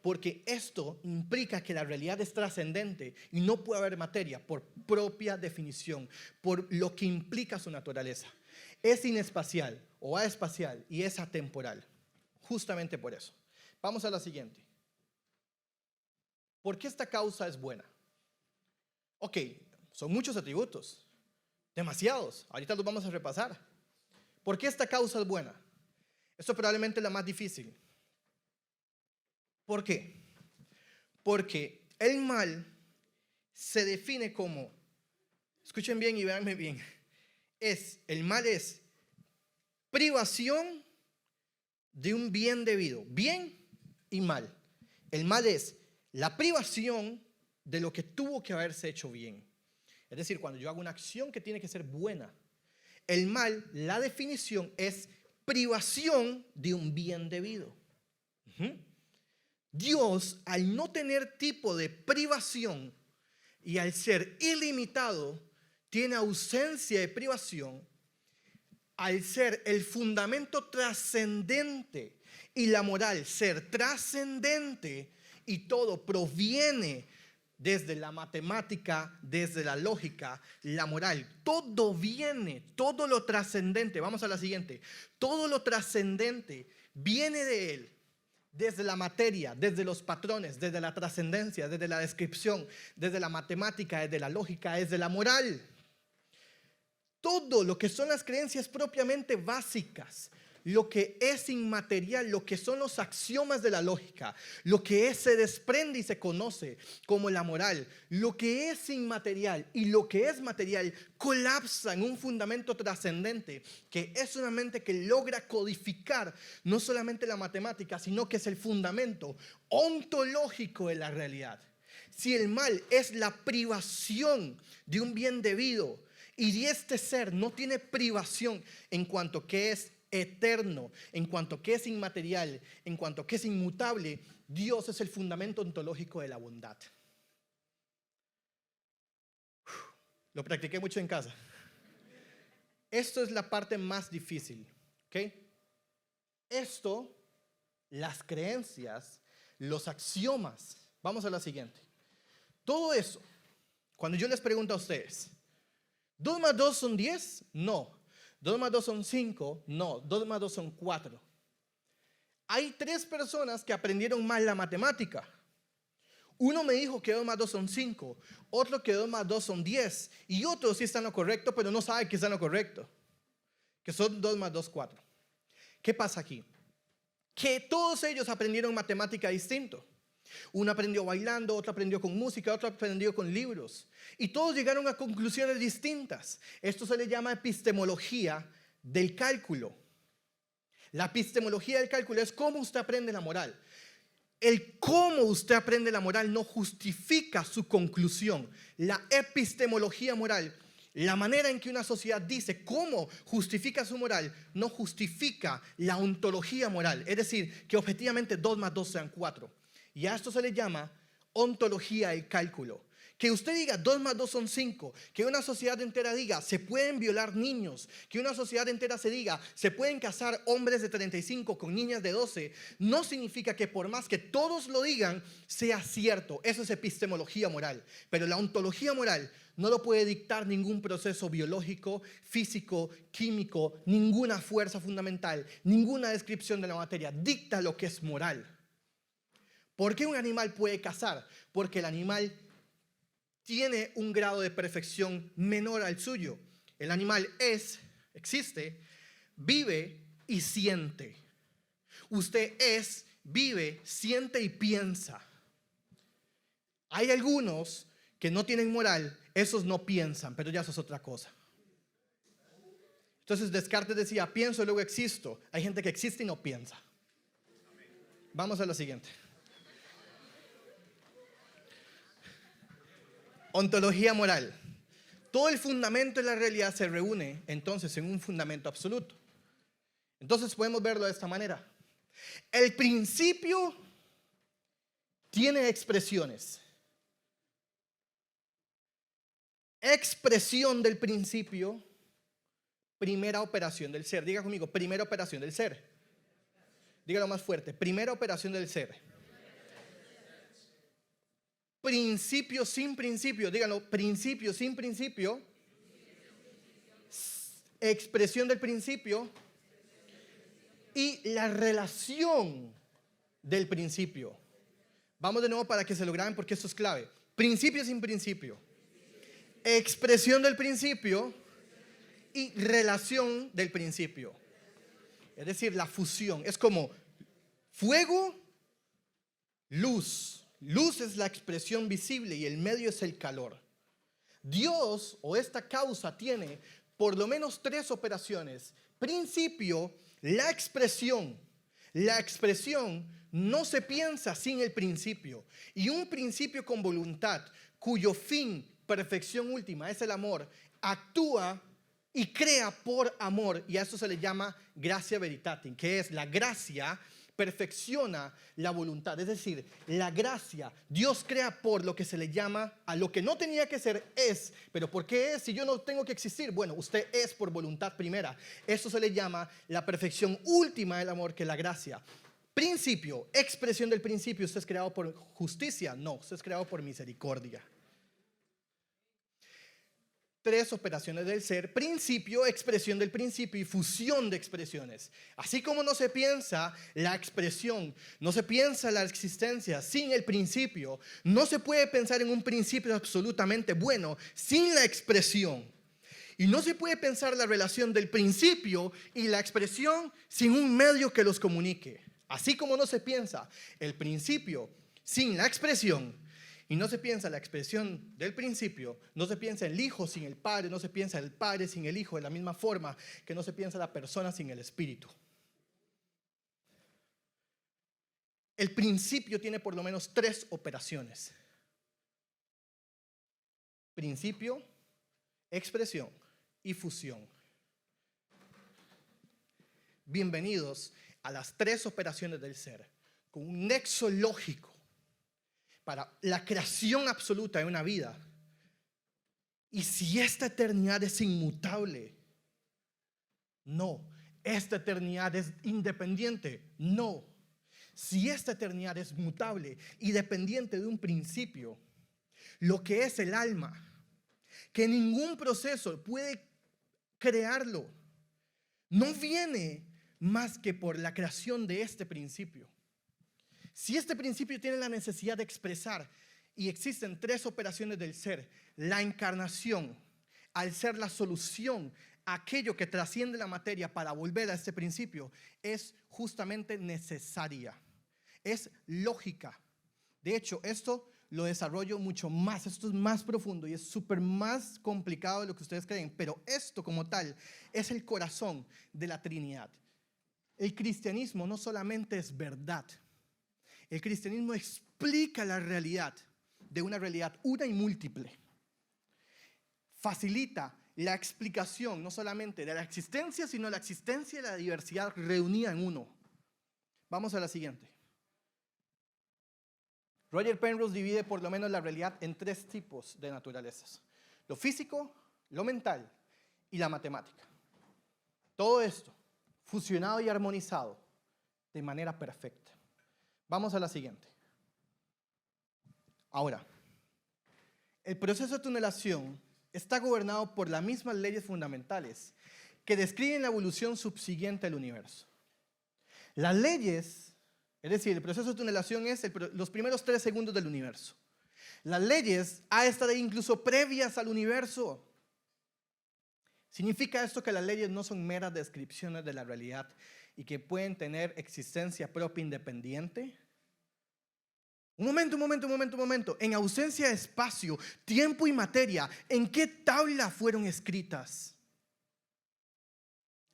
porque esto implica que la realidad es trascendente y no puede haber materia por propia definición, por lo que implica su naturaleza. Es inespacial o aespacial y es atemporal, justamente por eso. Vamos a la siguiente. ¿Por qué esta causa es buena? Ok, son muchos atributos, demasiados, ahorita los vamos a repasar. ¿Por qué esta causa es buena? Esto probablemente es la más difícil. ¿Por qué? Porque el mal se define como, escuchen bien y véanme bien, el mal es privación de un bien debido, bien y mal. El mal es la privación de lo que tuvo que haberse hecho bien. Es decir, cuando yo hago una acción que tiene que ser buena, el mal, la definición es privación de un bien debido. Dios, al no tener tipo de privación y al ser ilimitado, tiene ausencia de privación. Al ser el fundamento trascendente y la moral ser trascendente, y todo proviene desde la matemática, desde la lógica, la moral, todo viene, todo lo trascendente, vamos a la siguiente, todo lo trascendente viene de él, desde la materia, desde los patrones, desde la trascendencia, desde la descripción, desde la matemática, desde la lógica, desde la moral. Todo lo que son las creencias propiamente básicas, lo que es inmaterial, lo que son los axiomas de la lógica, lo que se desprende y se conoce como la moral, lo que es inmaterial y lo que es material colapsa en un fundamento trascendente, que es una mente que logra codificar no solamente la matemática, sino que es el fundamento ontológico de la realidad. Si el mal es la privación de un bien debido, y este ser no tiene privación en cuanto que es eterno, en cuanto que es inmaterial, en cuanto que es inmutable, Dios es el fundamento ontológico de la bondad. Lo practiqué mucho en casa. Esto es la parte más difícil, ¿ok? Esto, las creencias, los axiomas. Vamos a la siguiente. Todo eso, cuando yo les pregunto a ustedes, ¿2 más 2 son 10? No. 2 más 2 son 5, no. 2 más 2 son 4. Hay 3 personas que aprendieron mal la matemática. Uno me dijo que 2 más 2 son 5, otro que 2 más 2 son 10, y otro sí está en lo correcto, pero no sabe que está en lo correcto, que son 2 más 2, 4. ¿Qué pasa aquí? Que todos ellos aprendieron matemática distinto. Uno aprendió bailando, otro aprendió con música, otro aprendió con libros. Y todos llegaron a conclusiones distintas. Esto se le llama epistemología del cálculo. La epistemología del cálculo es cómo usted aprende la moral. El cómo usted aprende la moral no justifica su conclusión. La epistemología moral, la manera en que una sociedad dice cómo justifica su moral, no justifica la ontología moral. Es decir, que objetivamente 2 más 2 sean 4. Y a esto se le llama ontología del cálculo. Que usted diga 2 más 2 son 5, que una sociedad entera diga se pueden violar niños, que una sociedad entera se diga se pueden casar hombres de 35 con niñas de 12, no significa que por más que todos lo digan sea cierto. Eso es epistemología moral. Pero la ontología moral no lo puede dictar ningún proceso biológico, físico, químico, ninguna fuerza fundamental, ninguna descripción de la materia. Dicta lo que es moral. ¿Por qué un animal puede cazar? Porque el animal tiene un grado de perfección menor al suyo. El animal existe, vive y siente. Usted vive, siente y piensa. Hay algunos que no tienen moral, esos no piensan, pero ya eso es otra cosa. Entonces Descartes decía, pienso, luego existo. Hay gente que existe y no piensa. Vamos a lo siguiente. Ontología moral. Todo el fundamento de la realidad se reúne entonces en un fundamento absoluto. Entonces podemos verlo de esta manera. El principio tiene expresiones. Expresión del principio, primera operación del ser. Diga conmigo, primera operación del ser. Dígalo más fuerte, primera operación del ser. Principio sin principio, díganlo, principio sin principio, expresión del principio y la relación del principio. Vamos de nuevo para que se lo graben porque esto es clave. Principio sin principio, expresión del principio y relación del principio. Es decir, la fusión. Es como fuego, luz. Luz es la expresión visible y el medio es el calor. Dios o esta causa tiene por lo menos 3 operaciones. Principio, la expresión. La expresión no se piensa sin el principio. Y un principio con voluntad, cuyo fin, perfección última, es el amor, actúa y crea por amor. Y a eso se le llama gratia veritatis, que es la gracia perfecciona la voluntad. Es decir, la gracia, Dios crea por lo que se le llama a lo que no tenía que ser es. Pero ¿por qué es si yo no tengo que existir? Bueno, usted es por voluntad primera. Eso se le llama la perfección última del amor, que es la gracia. Principio, expresión del principio. ¿Usted es creado por justicia? No, usted es creado por misericordia. 3 operaciones del ser: principio, expresión del principio y fusión de expresiones. Así como no se piensa la expresión, no se piensa la existencia sin el principio, no se puede pensar en un principio absolutamente bueno sin la expresión. Y no se puede pensar la relación del principio y la expresión sin un medio que los comunique. Así como no se piensa el principio sin la expresión, y no se piensa la expresión del principio, no se piensa el Hijo sin el Padre, no se piensa el Padre sin el Hijo, de la misma forma que no se piensa la persona sin el Espíritu. El principio tiene por lo menos 3 operaciones: principio, expresión y fusión. Bienvenidos a las 3 operaciones del ser, con un nexo lógico para la creación absoluta de una vida. Y si esta eternidad es inmutable, no. Esta eternidad es independiente, no. Si esta eternidad es mutable y dependiente de un principio, lo que es el alma, que ningún proceso puede crearlo, no viene más que por la creación de este principio. Si este principio tiene la necesidad de expresar, y existen 3 operaciones del ser: la encarnación, al ser la solución a aquello que trasciende la materia para volver a este principio, es justamente necesaria, es lógica. De hecho, esto lo desarrollo mucho más, esto es más profundo y es súper más complicado de lo que ustedes creen, pero esto como tal es el corazón de la Trinidad. El cristianismo no solamente es verdad, el cristianismo explica la realidad de una realidad una y múltiple. Facilita la explicación no solamente de la existencia, sino la existencia y la diversidad reunida en uno. Vamos a la siguiente. Roger Penrose divide por lo menos la realidad en 3 tipos de naturalezas: lo físico, lo mental y la matemática. Todo esto fusionado y armonizado de manera perfecta. Vamos a la siguiente. Ahora, el proceso de tunelación está gobernado por las mismas leyes fundamentales que describen la evolución subsiguiente al universo. Las leyes, es decir, el proceso de tunelación es los primeros 3 segundos del universo. Las leyes han estado incluso previas al universo. ¿Significa esto que las leyes no son meras descripciones de la realidad y que pueden tener existencia propia independiente? Un momento. En ausencia de espacio, tiempo y materia, ¿en qué tabla fueron escritas?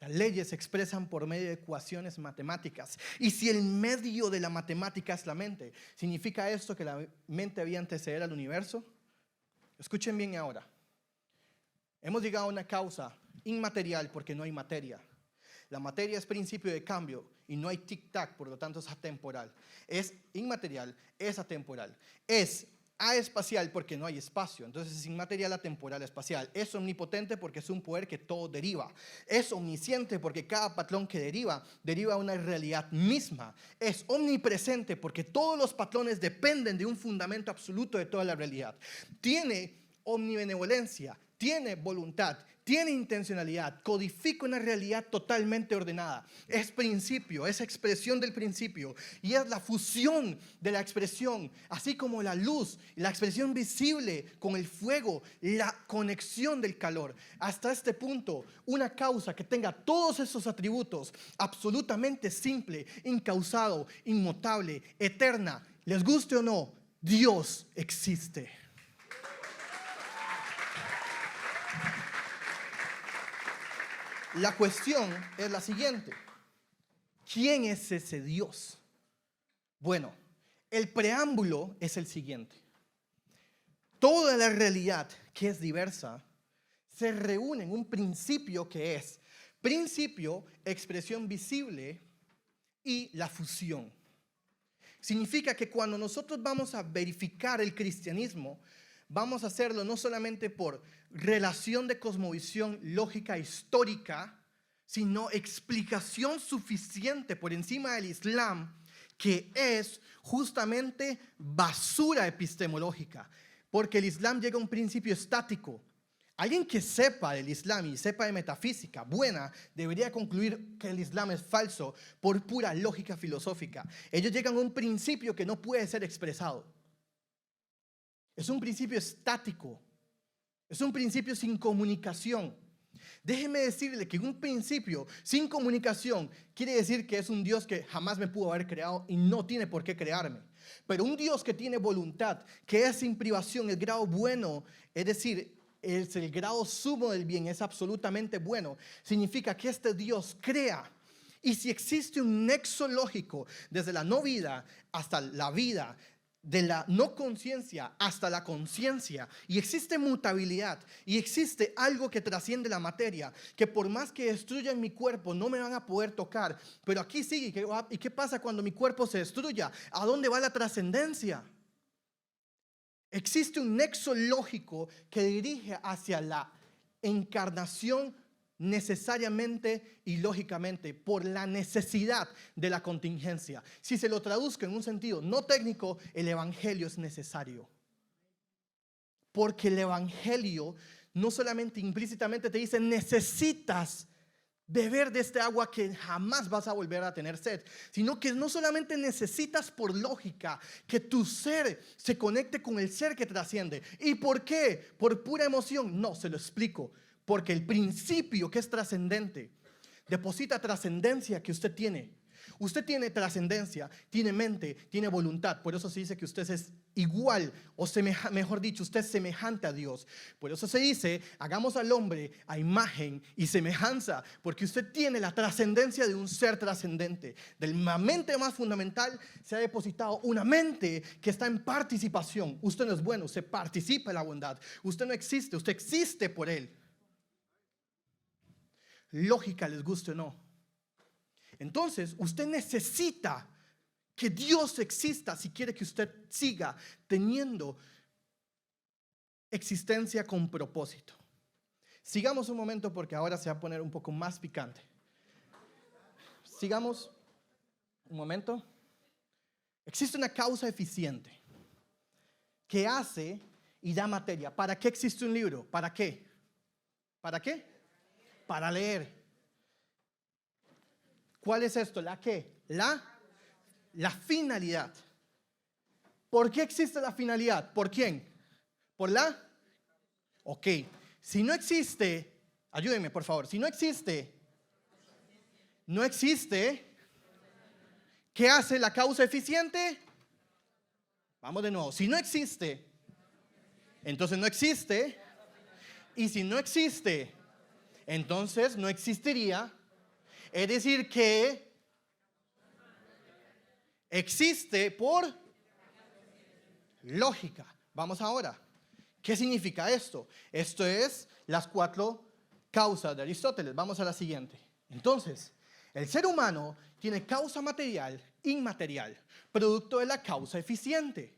Las leyes se expresan por medio de ecuaciones matemáticas. Y si el medio de la matemática es la mente, ¿significa esto que la mente había antecedido al universo? Escuchen bien ahora. Hemos llegado a una causa inmaterial porque no hay materia. La materia es principio de cambio y no hay tic-tac, por lo tanto es atemporal. Es inmaterial, es atemporal. Es aespacial porque no hay espacio, entonces es inmaterial, atemporal, espacial. Es omnipotente porque es un poder que todo deriva. Es omnisciente porque cada patrón que deriva a una realidad misma. Es omnipresente porque todos los patrones dependen de un fundamento absoluto de toda la realidad. Tiene omnibenevolencia, tiene voluntad, tiene intencionalidad, codifica una realidad totalmente ordenada. Es principio, es expresión del principio y es la fusión de la expresión, así como la luz, la expresión visible con el fuego, la conexión del calor. Hasta este punto, una causa que tenga todos esos atributos, absolutamente simple, incausado, inmutable, eterna, les guste o no, Dios existe. La cuestión es la siguiente. ¿Quién es ese Dios? Bueno, el preámbulo es el siguiente. Toda la realidad que es diversa se reúne en un principio que es principio, expresión visible y la fusión. Significa que cuando nosotros vamos a verificar el cristianismo, vamos a hacerlo no solamente por relación de cosmovisión lógica histórica, sino explicación suficiente por encima del Islam, que es justamente basura epistemológica, porque el Islam llega a un principio estático. Alguien que sepa del Islam y sepa de metafísica buena debería concluir que el Islam es falso por pura lógica filosófica. Ellos llegan a un principio que no puede ser expresado. Es un principio estático. Es un principio sin comunicación. Déjeme decirle que un principio sin comunicación quiere decir que es un Dios que jamás me pudo haber creado y no tiene por qué crearme. Pero un Dios que tiene voluntad, que es sin privación, el grado bueno, es decir, es el grado sumo del bien, es absolutamente bueno, significa que este Dios crea. Y si existe un nexo lógico desde la no vida hasta la vida, de la no conciencia hasta la conciencia, y existe mutabilidad, y existe algo que trasciende la materia, que por más que destruyan mi cuerpo no me van a poder tocar, pero aquí sigue. ¿Y qué pasa cuando mi cuerpo se destruya? ¿A dónde va la trascendencia? Existe un nexo lógico que dirige hacia la encarnación necesariamente y lógicamente por la necesidad de la contingencia. Si se lo traduzco en un sentido no técnico, el evangelio es necesario. Porque el evangelio no solamente implícitamente te dice necesitas beber de este agua que jamás vas a volver a tener sed, sino que no solamente necesitas por lógica que tu ser se conecte con el ser que trasciende. ¿Y por qué? ¿Por pura emoción? No, se lo explico. Porque el principio que es trascendente deposita trascendencia que usted tiene. Usted tiene trascendencia, tiene mente, tiene voluntad. Por eso se dice que usted es igual o mejor dicho, usted es semejante a Dios. Por eso se dice, hagamos al hombre a imagen y semejanza, porque usted tiene la trascendencia de un ser trascendente. De la mente más fundamental se ha depositado una mente que está en participación. Usted no es bueno, usted participa en la bondad. Usted no existe, usted existe por él. Lógica, les guste o no. Entonces, usted necesita que Dios exista si quiere que usted siga teniendo existencia con propósito. Sigamos un momento porque ahora se va a poner un poco más picante. Sigamos un momento. Existe una causa eficiente que hace y da materia. ¿Para qué existe un libro? ¿Para qué? ¿Para qué? Para leer. ¿Cuál es esto? ¿La qué? La finalidad. ¿Por qué existe la finalidad? ¿Por quién? ¿Por la? Ok. Si no existe, ayúdenme por favor. Si no existe, ¿qué hace la causa eficiente? Vamos de nuevo. Si no existe, entonces no existe. Y si no existe, entonces no existiría. Es decir que existe por lógica. Vamos ahora. ¿Qué significa esto? Esto es las 4 causas de Aristóteles. Vamos a la siguiente. Entonces, el ser humano tiene causa material, inmaterial, producto de la causa eficiente.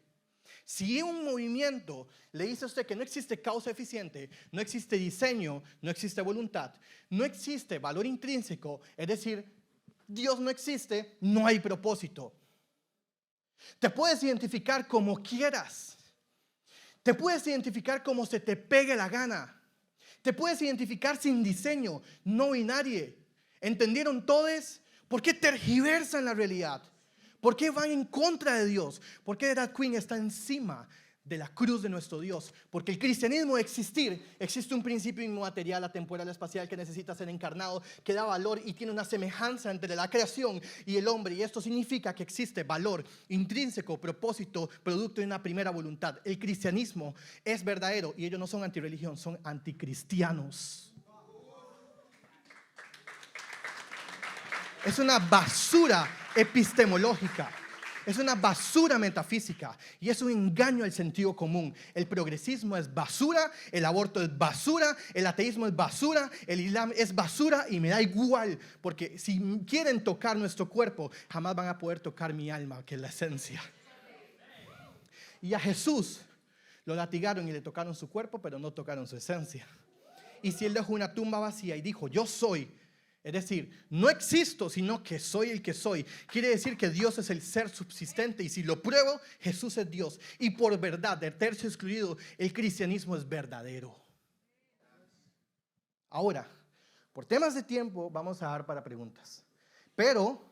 Si un movimiento le dice a usted que no existe causa eficiente, no existe diseño, no existe voluntad, no existe valor intrínseco, es decir, Dios no existe, no hay propósito. Te puedes identificar como quieras. Te puedes identificar como se te pegue la gana. Te puedes identificar sin diseño, no binario. ¿Entendieron todos? ¿Por qué tergiversan la realidad? ¿Por qué van en contra de Dios? ¿Por qué Drag Queen está encima de la cruz de nuestro Dios. Porque el cristianismo existir, existe un principio inmaterial, atemporal, espacial, que necesita ser encarnado, que da valor y tiene una semejanza entre la creación y el hombre. Y esto significa que existe valor intrínseco, propósito, producto de una primera voluntad. El cristianismo es verdadero y ellos no son antirreligión, son anticristianos. Es una basura epistemológica. Es una basura metafísica y es un engaño al sentido común. El progresismo es basura, el aborto es basura, el ateísmo es basura, el islam es basura y me da igual, porque si quieren tocar nuestro cuerpo, jamás van a poder tocar mi alma, que es la esencia. Y a Jesús lo latigaron y le tocaron su cuerpo, pero no tocaron su esencia. Y si él dejó una tumba vacía y dijo, yo soy, es decir, no existo, sino que soy el que soy. Quiere decir que Dios es el ser subsistente y si lo pruebo, Jesús es Dios. Y por verdad, de tercio excluido, el cristianismo es verdadero. Ahora, por temas de tiempo, vamos a dar para preguntas. Pero,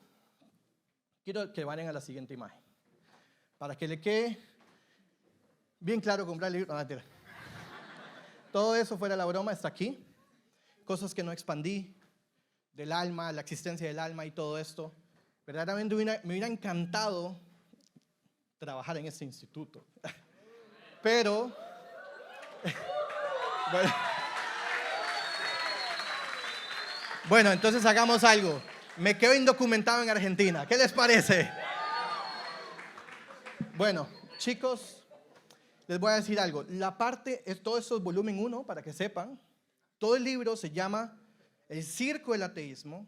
quiero que vayan a la siguiente imagen. Para que le quede bien claro comprar el libro. No, mentira. Todo eso fuera la broma, está aquí. Cosas que no expandí. Del alma, la existencia del alma y todo esto. Verdaderamente me hubiera encantado trabajar en este instituto. Pero, bueno, entonces hagamos algo. Me quedo indocumentado en Argentina. ¿Qué les parece? Bueno, chicos, les voy a decir algo. La parte, todo esto es volumen 1, para que sepan. Todo el libro se llama El circo del ateísmo,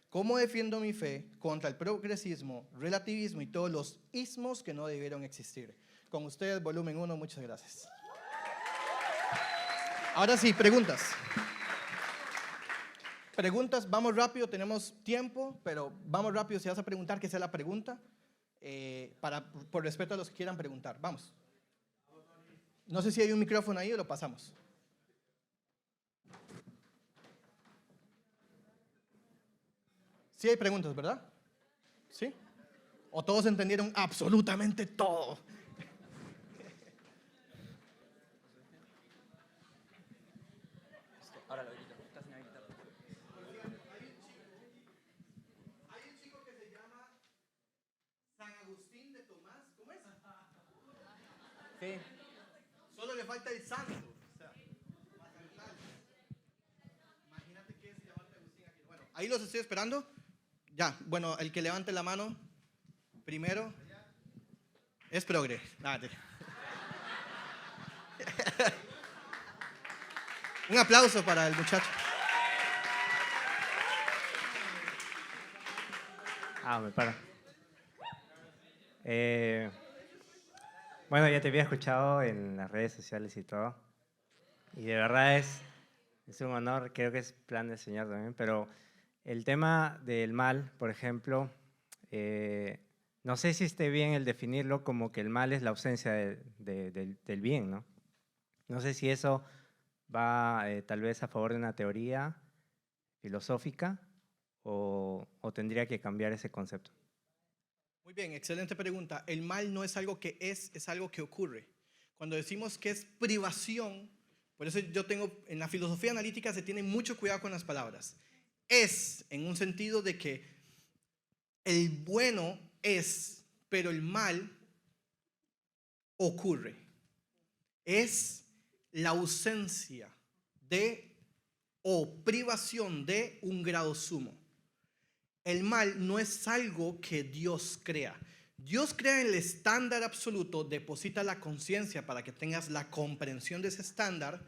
cómo defiendo mi fe contra el progresismo, relativismo y todos los ismos que no debieron existir. Con ustedes, volumen 1, muchas gracias. Ahora sí, preguntas. Preguntas, vamos rápido, tenemos tiempo, pero vamos rápido. Si vas a preguntar, que sea la pregunta, por respeto a los que quieran preguntar. Vamos. No sé si hay un micrófono ahí o lo pasamos. Sí hay preguntas, ¿verdad? ¿Sí? ¿O todos entendieron absolutamente todo? Ahora lo grito, estás en la guitarra. Hay un chico que se llama San Agustín de Tomás, ¿cómo es? Sí. Solo le falta el santo. O sea, imagínate que se llama Agustín aquí. Bueno, ahí los estoy esperando. Ya, bueno, el que levante la mano primero es progre. Un aplauso para el muchacho. Me para. Bueno, ya te había escuchado en las redes sociales y todo. Y de verdad es un honor, creo que es plan del Señor también, pero el tema del mal, por ejemplo, no sé si esté bien el definirlo como que el mal es la ausencia del bien, ¿no? No sé si eso va tal vez a favor de una teoría filosófica o tendría que cambiar ese concepto. Muy bien, excelente pregunta. El mal no es algo que es algo que ocurre. Cuando decimos que es privación, por eso yo tengo, en la filosofía analítica se tiene mucho cuidado con las palabras. Es, en un sentido de que el bueno es, pero el mal ocurre. Es la ausencia de o privación de un grado sumo. El mal no es algo que Dios crea. Dios crea el estándar absoluto, deposita la conciencia para que tengas la comprensión de ese estándar,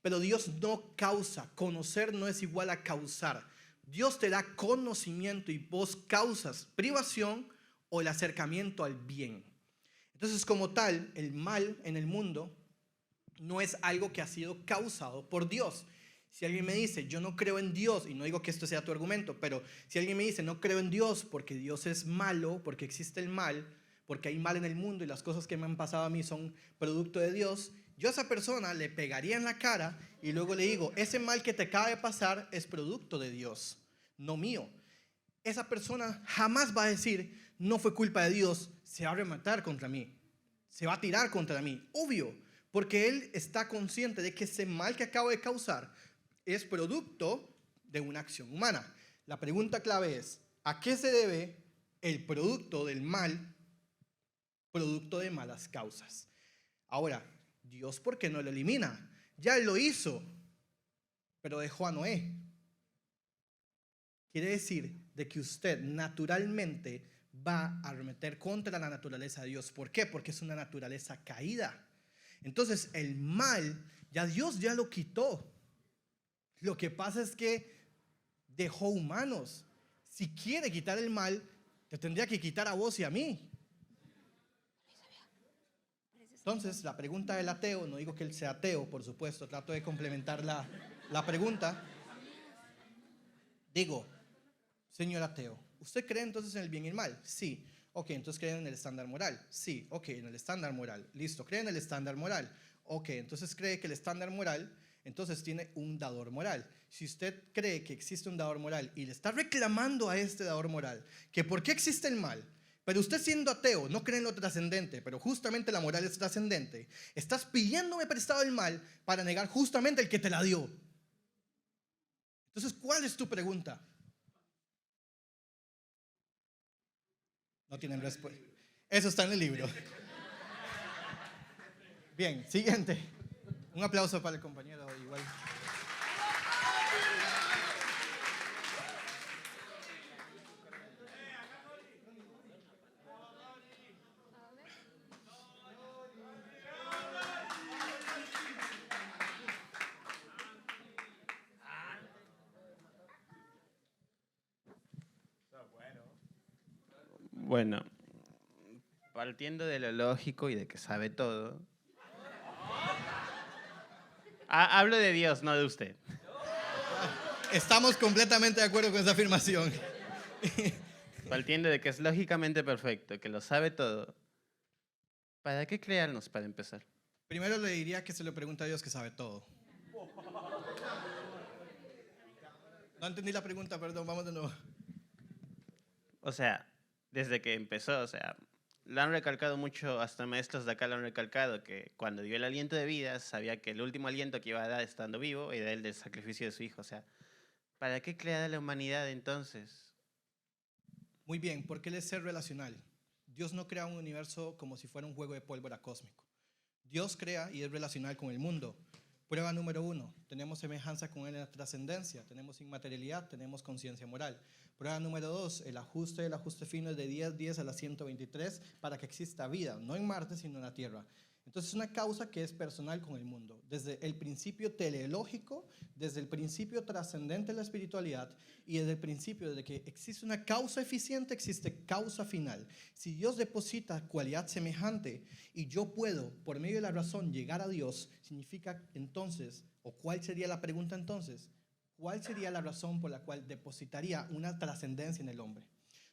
pero Dios no causa. Conocer no es igual a causar. Dios te da conocimiento y vos causas privación o el acercamiento al bien. Entonces, como tal, el mal en el mundo no es algo que ha sido causado por Dios. Si alguien me dice, yo no creo en Dios, y no digo que esto sea tu argumento, pero si alguien me dice, no creo en Dios porque Dios es malo, porque existe el mal, porque hay mal en el mundo y las cosas que me han pasado a mí son producto de Dios, yo a esa persona le pegaría en la cara y luego le digo, ese mal que te acaba de pasar es producto de Dios, no mío. Esa persona jamás va a decir, no fue culpa de Dios, se va a rematar contra mí. se va a tirar contra mí, obvio, porque él está consciente de que ese mal que acabo de causar es producto de una acción humana. La pregunta clave es, ¿a qué se debe el producto del mal, producto de malas causas? Ahora, Dios, ¿por qué no lo elimina? Ya él lo hizo, pero dejó a Noé. Quiere decir de que usted naturalmente va a arremeter contra la naturaleza de Dios. ¿Por qué? Porque es una naturaleza caída. Entonces, el mal, ya Dios ya lo quitó. Lo que pasa es que dejó humanos. Si quiere quitar el mal, te tendría que quitar a vos y a mí. Entonces, la pregunta del ateo, no digo que él sea ateo, por supuesto, trato de complementar la pregunta. Digo, señor ateo, ¿usted cree entonces en el bien y el mal? Sí. Ok, entonces cree en el estándar moral. Sí, ok, en el estándar moral. Listo, cree en el estándar moral. Ok, entonces cree que el estándar moral, entonces tiene un dador moral. Si usted cree que existe un dador moral y le está reclamando a este dador moral que por qué existe el mal, pero usted siendo ateo no cree en lo trascendente, pero justamente la moral es trascendente, estás pidiéndome prestado el mal para negar justamente el que te la dio. Entonces, ¿cuál es tu pregunta? No tienen respuesta. Eso está en el libro. Bien, siguiente. Un aplauso para el compañero igual. Bueno, partiendo de lo lógico y de que sabe todo. Hablo de Dios, no de usted. Estamos completamente de acuerdo con esa afirmación. Partiendo de que es lógicamente perfecto, que lo sabe todo. ¿Para qué crearnos para empezar? Primero le diría que se le pregunta a Dios que sabe todo. No entendí la pregunta, perdón, vamos de nuevo. O sea, desde que empezó, o sea, lo han recalcado mucho, hasta maestros de acá lo han recalcado, que cuando dio el aliento de vida, sabía que el último aliento que iba a dar estando vivo era el del sacrificio de su hijo. O sea, ¿para qué crear a la humanidad entonces? Muy bien, porque él es ser relacional. Dios no crea un universo como si fuera un juego de pólvora cósmico. Dios crea y es relacional con el mundo. Prueba número 1, tenemos semejanza con él en la trascendencia, tenemos inmaterialidad, tenemos conciencia moral. Prueba número 2, el ajuste fino es de 10 a la 123 para que exista vida, no en Marte, sino en la Tierra. Entonces es una causa que es personal con el mundo, desde el principio teleológico, desde el principio trascendente de la espiritualidad y desde el principio de que existe una causa eficiente, existe causa final. Si Dios deposita cualidad semejante y yo puedo, por medio de la razón, llegar a Dios, significa entonces, o cuál sería la pregunta entonces, ¿cuál sería la razón por la cual depositaría una trascendencia en el hombre?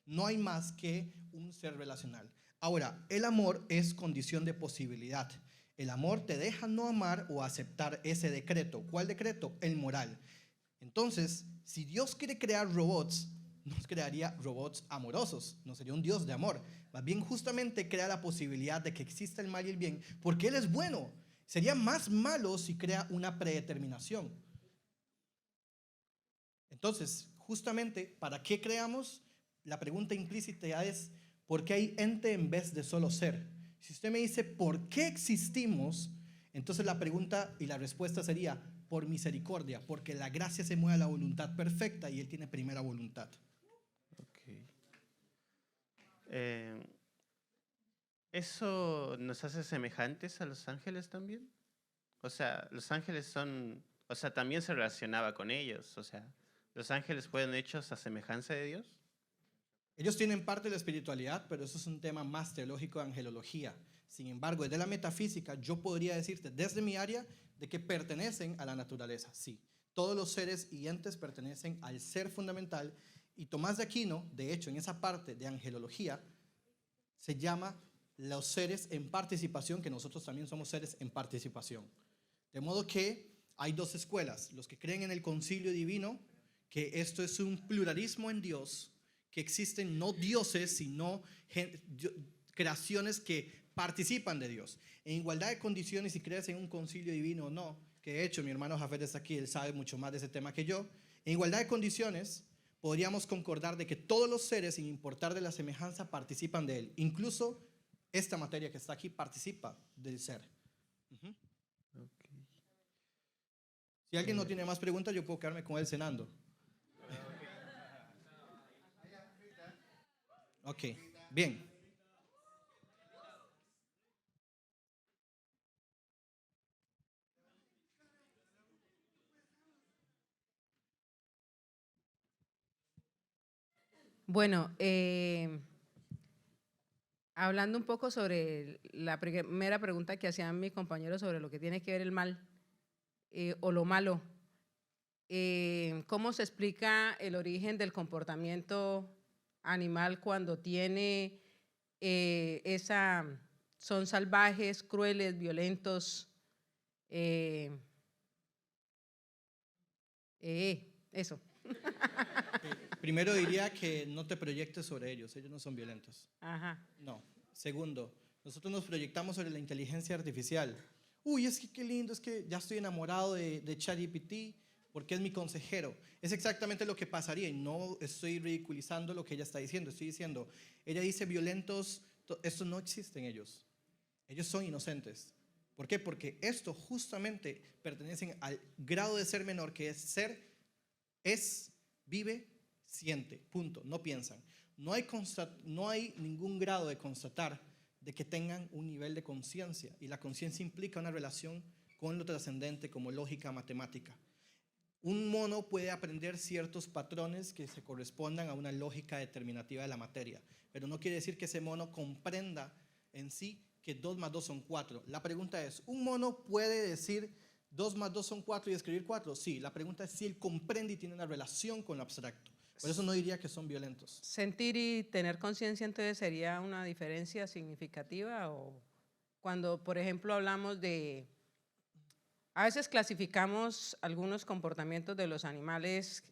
No hay más que un ser relacional. Ahora, el amor es condición de posibilidad. El amor te deja no amar o aceptar ese decreto. ¿Cuál decreto? El moral. Entonces, si Dios quiere crear robots, nos crearía robots amorosos. No sería un Dios de amor. Más bien justamente crea la posibilidad de que exista el mal y el bien, porque Él es bueno. Sería más malo si crea una predeterminación. Entonces, justamente, ¿para qué creamos? La pregunta implícita es, ¿por qué hay ente en vez de solo ser? Si usted me dice, ¿por qué existimos? Entonces la pregunta y la respuesta sería, por misericordia, porque la gracia se mueve a la voluntad perfecta y Él tiene primera voluntad. Okay. ¿Eso nos hace semejantes a los ángeles también? O sea, los ángeles son, o sea, también se relacionaba con ellos, o sea, ¿los ángeles fueron hechos a semejanza de Dios? Ellos tienen parte de la espiritualidad, pero eso es un tema más teológico de angelología. Sin embargo, desde la metafísica, yo podría decirte desde mi área de que pertenecen a la naturaleza. Sí, todos los seres y entes pertenecen al ser fundamental. Y Tomás de Aquino, de hecho, en esa parte de angelología, se llama los seres en participación, que nosotros también somos seres en participación. De modo que hay dos escuelas, los que creen en el concilio divino, que esto es un pluralismo en Dios, que existen no dioses, sino creaciones que participan de Dios. En igualdad de condiciones, si crees en un concilio divino o no, que de hecho mi hermano Jafet está aquí, él sabe mucho más de ese tema que yo, en igualdad de condiciones podríamos concordar de que todos los seres, sin importar de la semejanza, participan de él. Incluso esta materia que está aquí participa del ser. Si alguien no tiene más preguntas, yo puedo quedarme con él cenando. Ok, bien. Bueno, hablando un poco sobre la primera pregunta que hacían mis compañeros sobre lo que tiene que ver el mal o lo malo, ¿cómo se explica el origen del comportamiento animal cuando tiene son salvajes, crueles, violentos? Eso. Primero diría que no te proyectes sobre ellos no son violentos. Ajá. No. Segundo, nosotros nos proyectamos sobre la inteligencia artificial. Uy, es que qué lindo, es que ya estoy enamorado de ChatGPT porque es mi consejero. Es exactamente lo que pasaría y no estoy ridiculizando lo que ella está diciendo. Estoy diciendo, ella dice violentos, esto no existe en ellos. Ellos son inocentes. ¿Por qué? Porque esto justamente pertenecen al grado de ser menor que es ser, vive, siente, punto, no piensan. No hay ningún grado de constatar de que tengan un nivel de conciencia y la conciencia implica una relación con lo trascendente como lógica matemática. Un mono puede aprender ciertos patrones que se correspondan a una lógica determinativa de la materia, pero no quiere decir que ese mono comprenda en sí que 2 más 2 son 4. La pregunta es, ¿un mono puede decir 2 más 2 son 4 y escribir 4? Sí, la pregunta es si él comprende y tiene una relación con lo abstracto. Por eso no diría que son violentos. ¿Sentir y tener conciencia entonces sería una diferencia significativa? O cuando, por ejemplo, hablamos de… A veces clasificamos algunos comportamientos de los animales,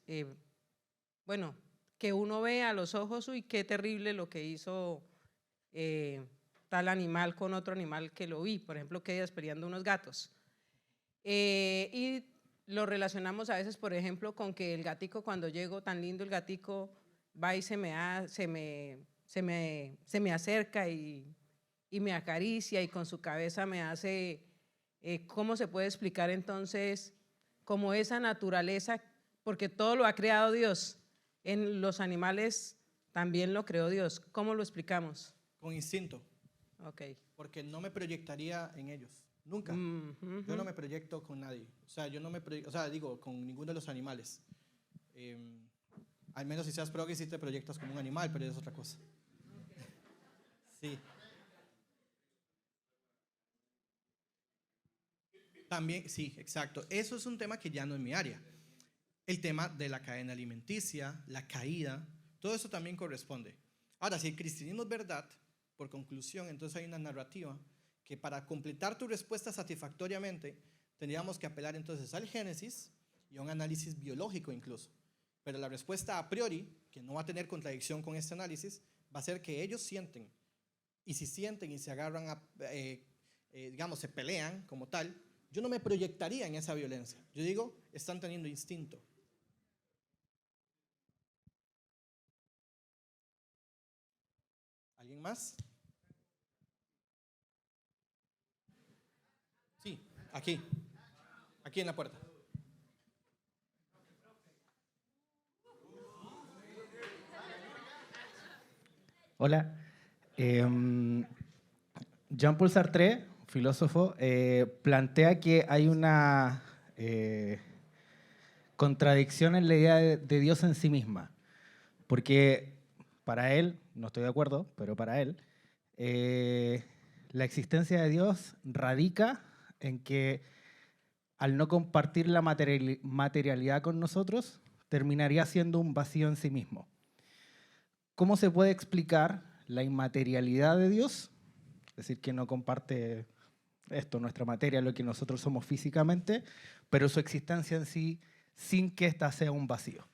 bueno, que uno ve a los ojos, uy, qué terrible lo que hizo tal animal con otro animal que lo vi, por ejemplo, que ellas peleando unos gatos. Y lo relacionamos a veces, por ejemplo, con que el gatico, cuando llego, tan lindo el gatico, va y se me acerca y me acaricia y con su cabeza me hace… ¿Cómo se puede explicar entonces como esa naturaleza? Porque todo lo ha creado Dios. En los animales también lo creó Dios. ¿Cómo lo explicamos? Con instinto. Ok. Porque no me proyectaría en ellos. Nunca. Yo no me proyecto con nadie. O sea, yo no me proyecto, digo, con ninguno de los animales. Al menos si seas progre, sí te proyectas como un animal, pero es otra cosa. Sí. También, sí, exacto. Eso es un tema que ya no es mi área. El tema de la cadena alimenticia, la caída, todo eso también corresponde. Ahora, si el cristianismo es verdad, por conclusión, entonces hay una narrativa que para completar tu respuesta satisfactoriamente tendríamos que apelar entonces al Génesis y a un análisis biológico incluso. Pero la respuesta a priori, que no va a tener contradicción con este análisis, va a ser que ellos sienten. Y si sienten y se agarran, digamos, se pelean como tal, yo no me proyectaría en esa violencia. Yo digo, están teniendo instinto. ¿Alguien más? Sí, aquí en la puerta. Hola. Jean-Paul Sartre, filósofo, plantea que hay una contradicción en la idea de Dios en sí misma. Porque para él, no estoy de acuerdo, pero para él, la existencia de Dios radica en que al no compartir la materialidad con nosotros, terminaría siendo un vacío en sí mismo. ¿Cómo se puede explicar la inmaterialidad de Dios? Es decir, que no comparte esto, nuestra materia, lo que nosotros somos físicamente, pero su existencia en sí, sin que ésta sea un vacío.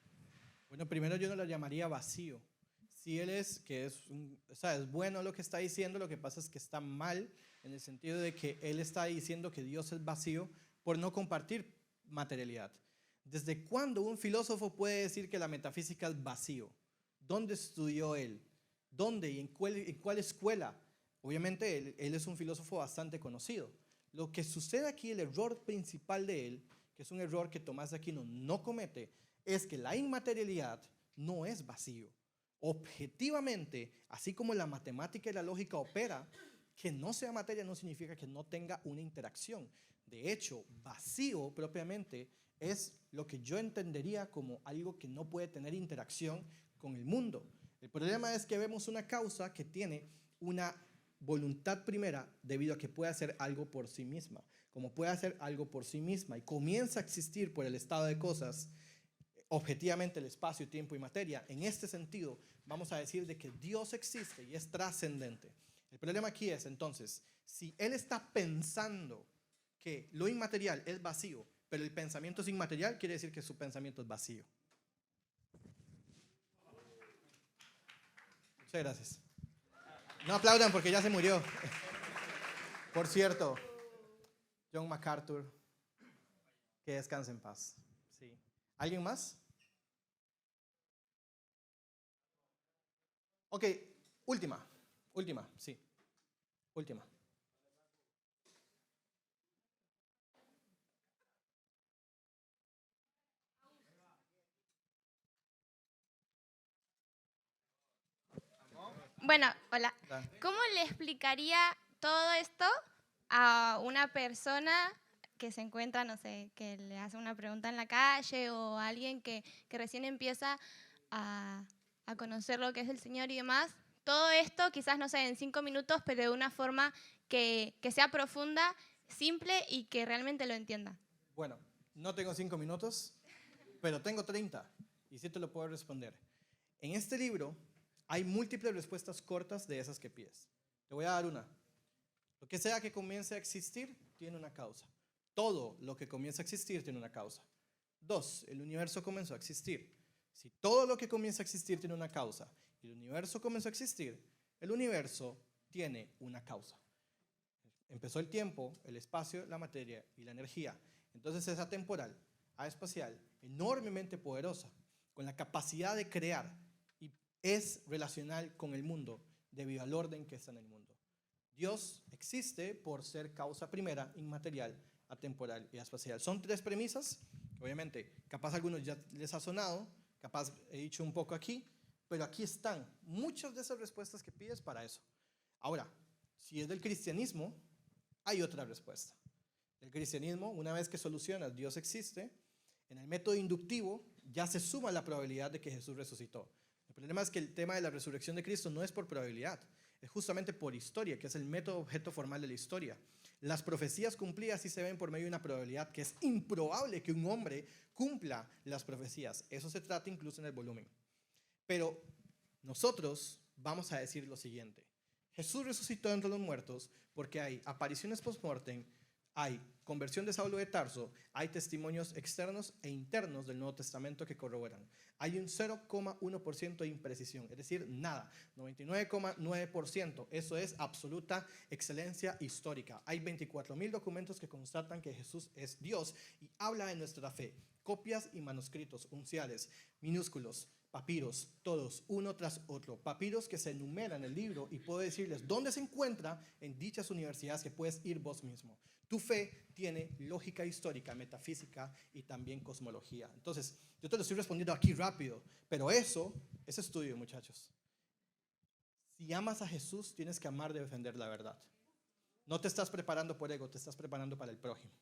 Bueno, primero yo no lo llamaría vacío, si él es, que o sea, es bueno lo que está diciendo, lo que pasa es que está mal en el sentido de que él está diciendo que Dios es vacío por no compartir materialidad. ¿Desde cuándo un filósofo puede decir que la metafísica es vacío? ¿Dónde estudió él? ¿Dónde y en cuál escuela? Obviamente él es un filósofo bastante conocido. Lo que sucede aquí, el error principal de él, que es un error que Tomás de Aquino no comete, es que la inmaterialidad no es vacío. Objetivamente, así como la matemática y la lógica opera, que no sea materia no significa que no tenga una interacción. De hecho, vacío propiamente es lo que yo entendería como algo que no puede tener interacción con el mundo. El problema es que vemos una causa que tiene una voluntad primera debido a que puede hacer algo por sí misma. Como puede hacer algo por sí misma y comienza a existir por el estado de cosas, objetivamente el espacio, tiempo y materia, en este sentido vamos a decir de que Dios existe y es trascendente. El problema aquí es entonces, si él está pensando que lo inmaterial es vacío, pero el pensamiento es inmaterial, quiere decir que su pensamiento es vacío. Muchas gracias. No aplaudan porque ya se murió. Por cierto, John MacArthur, que descanse en paz. Sí. ¿Alguien más? Ok, última, sí. Última. Bueno, hola. ¿Cómo le explicaría todo esto a una persona que se encuentra, no sé, que le hace una pregunta en la calle o a alguien que recién empieza a conocer lo que es el Señor y demás? Todo esto quizás, no sé, en 5 minutos, pero de una forma que sea profunda, simple y que realmente lo entienda. Bueno, no tengo 5 minutos, pero tengo 30 y sí te lo puedo responder. En este libro hay múltiples respuestas cortas de esas que pides. Te voy a dar una. Lo que sea que comience a existir tiene una causa. Todo lo que comienza a existir tiene una causa. 2, el universo comenzó a existir. Si todo lo que comienza a existir tiene una causa y el universo comenzó a existir, el universo tiene una causa. Empezó el tiempo, el espacio, la materia y la energía. Entonces es atemporal, espacial, enormemente poderosa, con la capacidad de crear y es relacional con el mundo debido al orden que está en el mundo. Dios existe por ser causa primera, inmaterial, atemporal y espacial. Son 3 premisas, obviamente, capaz a algunos ya les ha sonado, capaz he dicho un poco aquí, pero aquí están muchas de esas respuestas que pides para eso. Ahora, si es del cristianismo, hay otra respuesta. Del cristianismo, una vez que solucionas Dios existe, en el método inductivo ya se suma la probabilidad de que Jesús resucitó. El problema es que el tema de la resurrección de Cristo no es por probabilidad, es justamente por historia, que es el método objeto formal de la historia. Las profecías cumplidas sí se ven por medio de una probabilidad que es improbable que un hombre cumpla las profecías. Eso se trata incluso en el volumen. Pero nosotros vamos a decir lo siguiente. Jesús resucitó entre los muertos porque hay apariciones post-mortem, hay conversión de Saulo de Tarso, hay testimonios externos e internos del Nuevo Testamento que corroboran. Hay un 0,1% de imprecisión, es decir, nada, 99,9%. Eso es absoluta excelencia histórica. Hay 24,000 documentos que constatan que Jesús es Dios y habla de nuestra fe. Copias y manuscritos unciales, minúsculos, papiros, todos, uno tras otro. Papiros que se enumeran en el libro y puedo decirles dónde se encuentra en dichas universidades que puedes ir vos mismo. Tu fe tiene lógica histórica, metafísica y también cosmología. Entonces, yo te lo estoy respondiendo aquí rápido, pero eso es estudio, muchachos. Si amas a Jesús, tienes que amar de defender la verdad. No te estás preparando por ego, te estás preparando para el prójimo.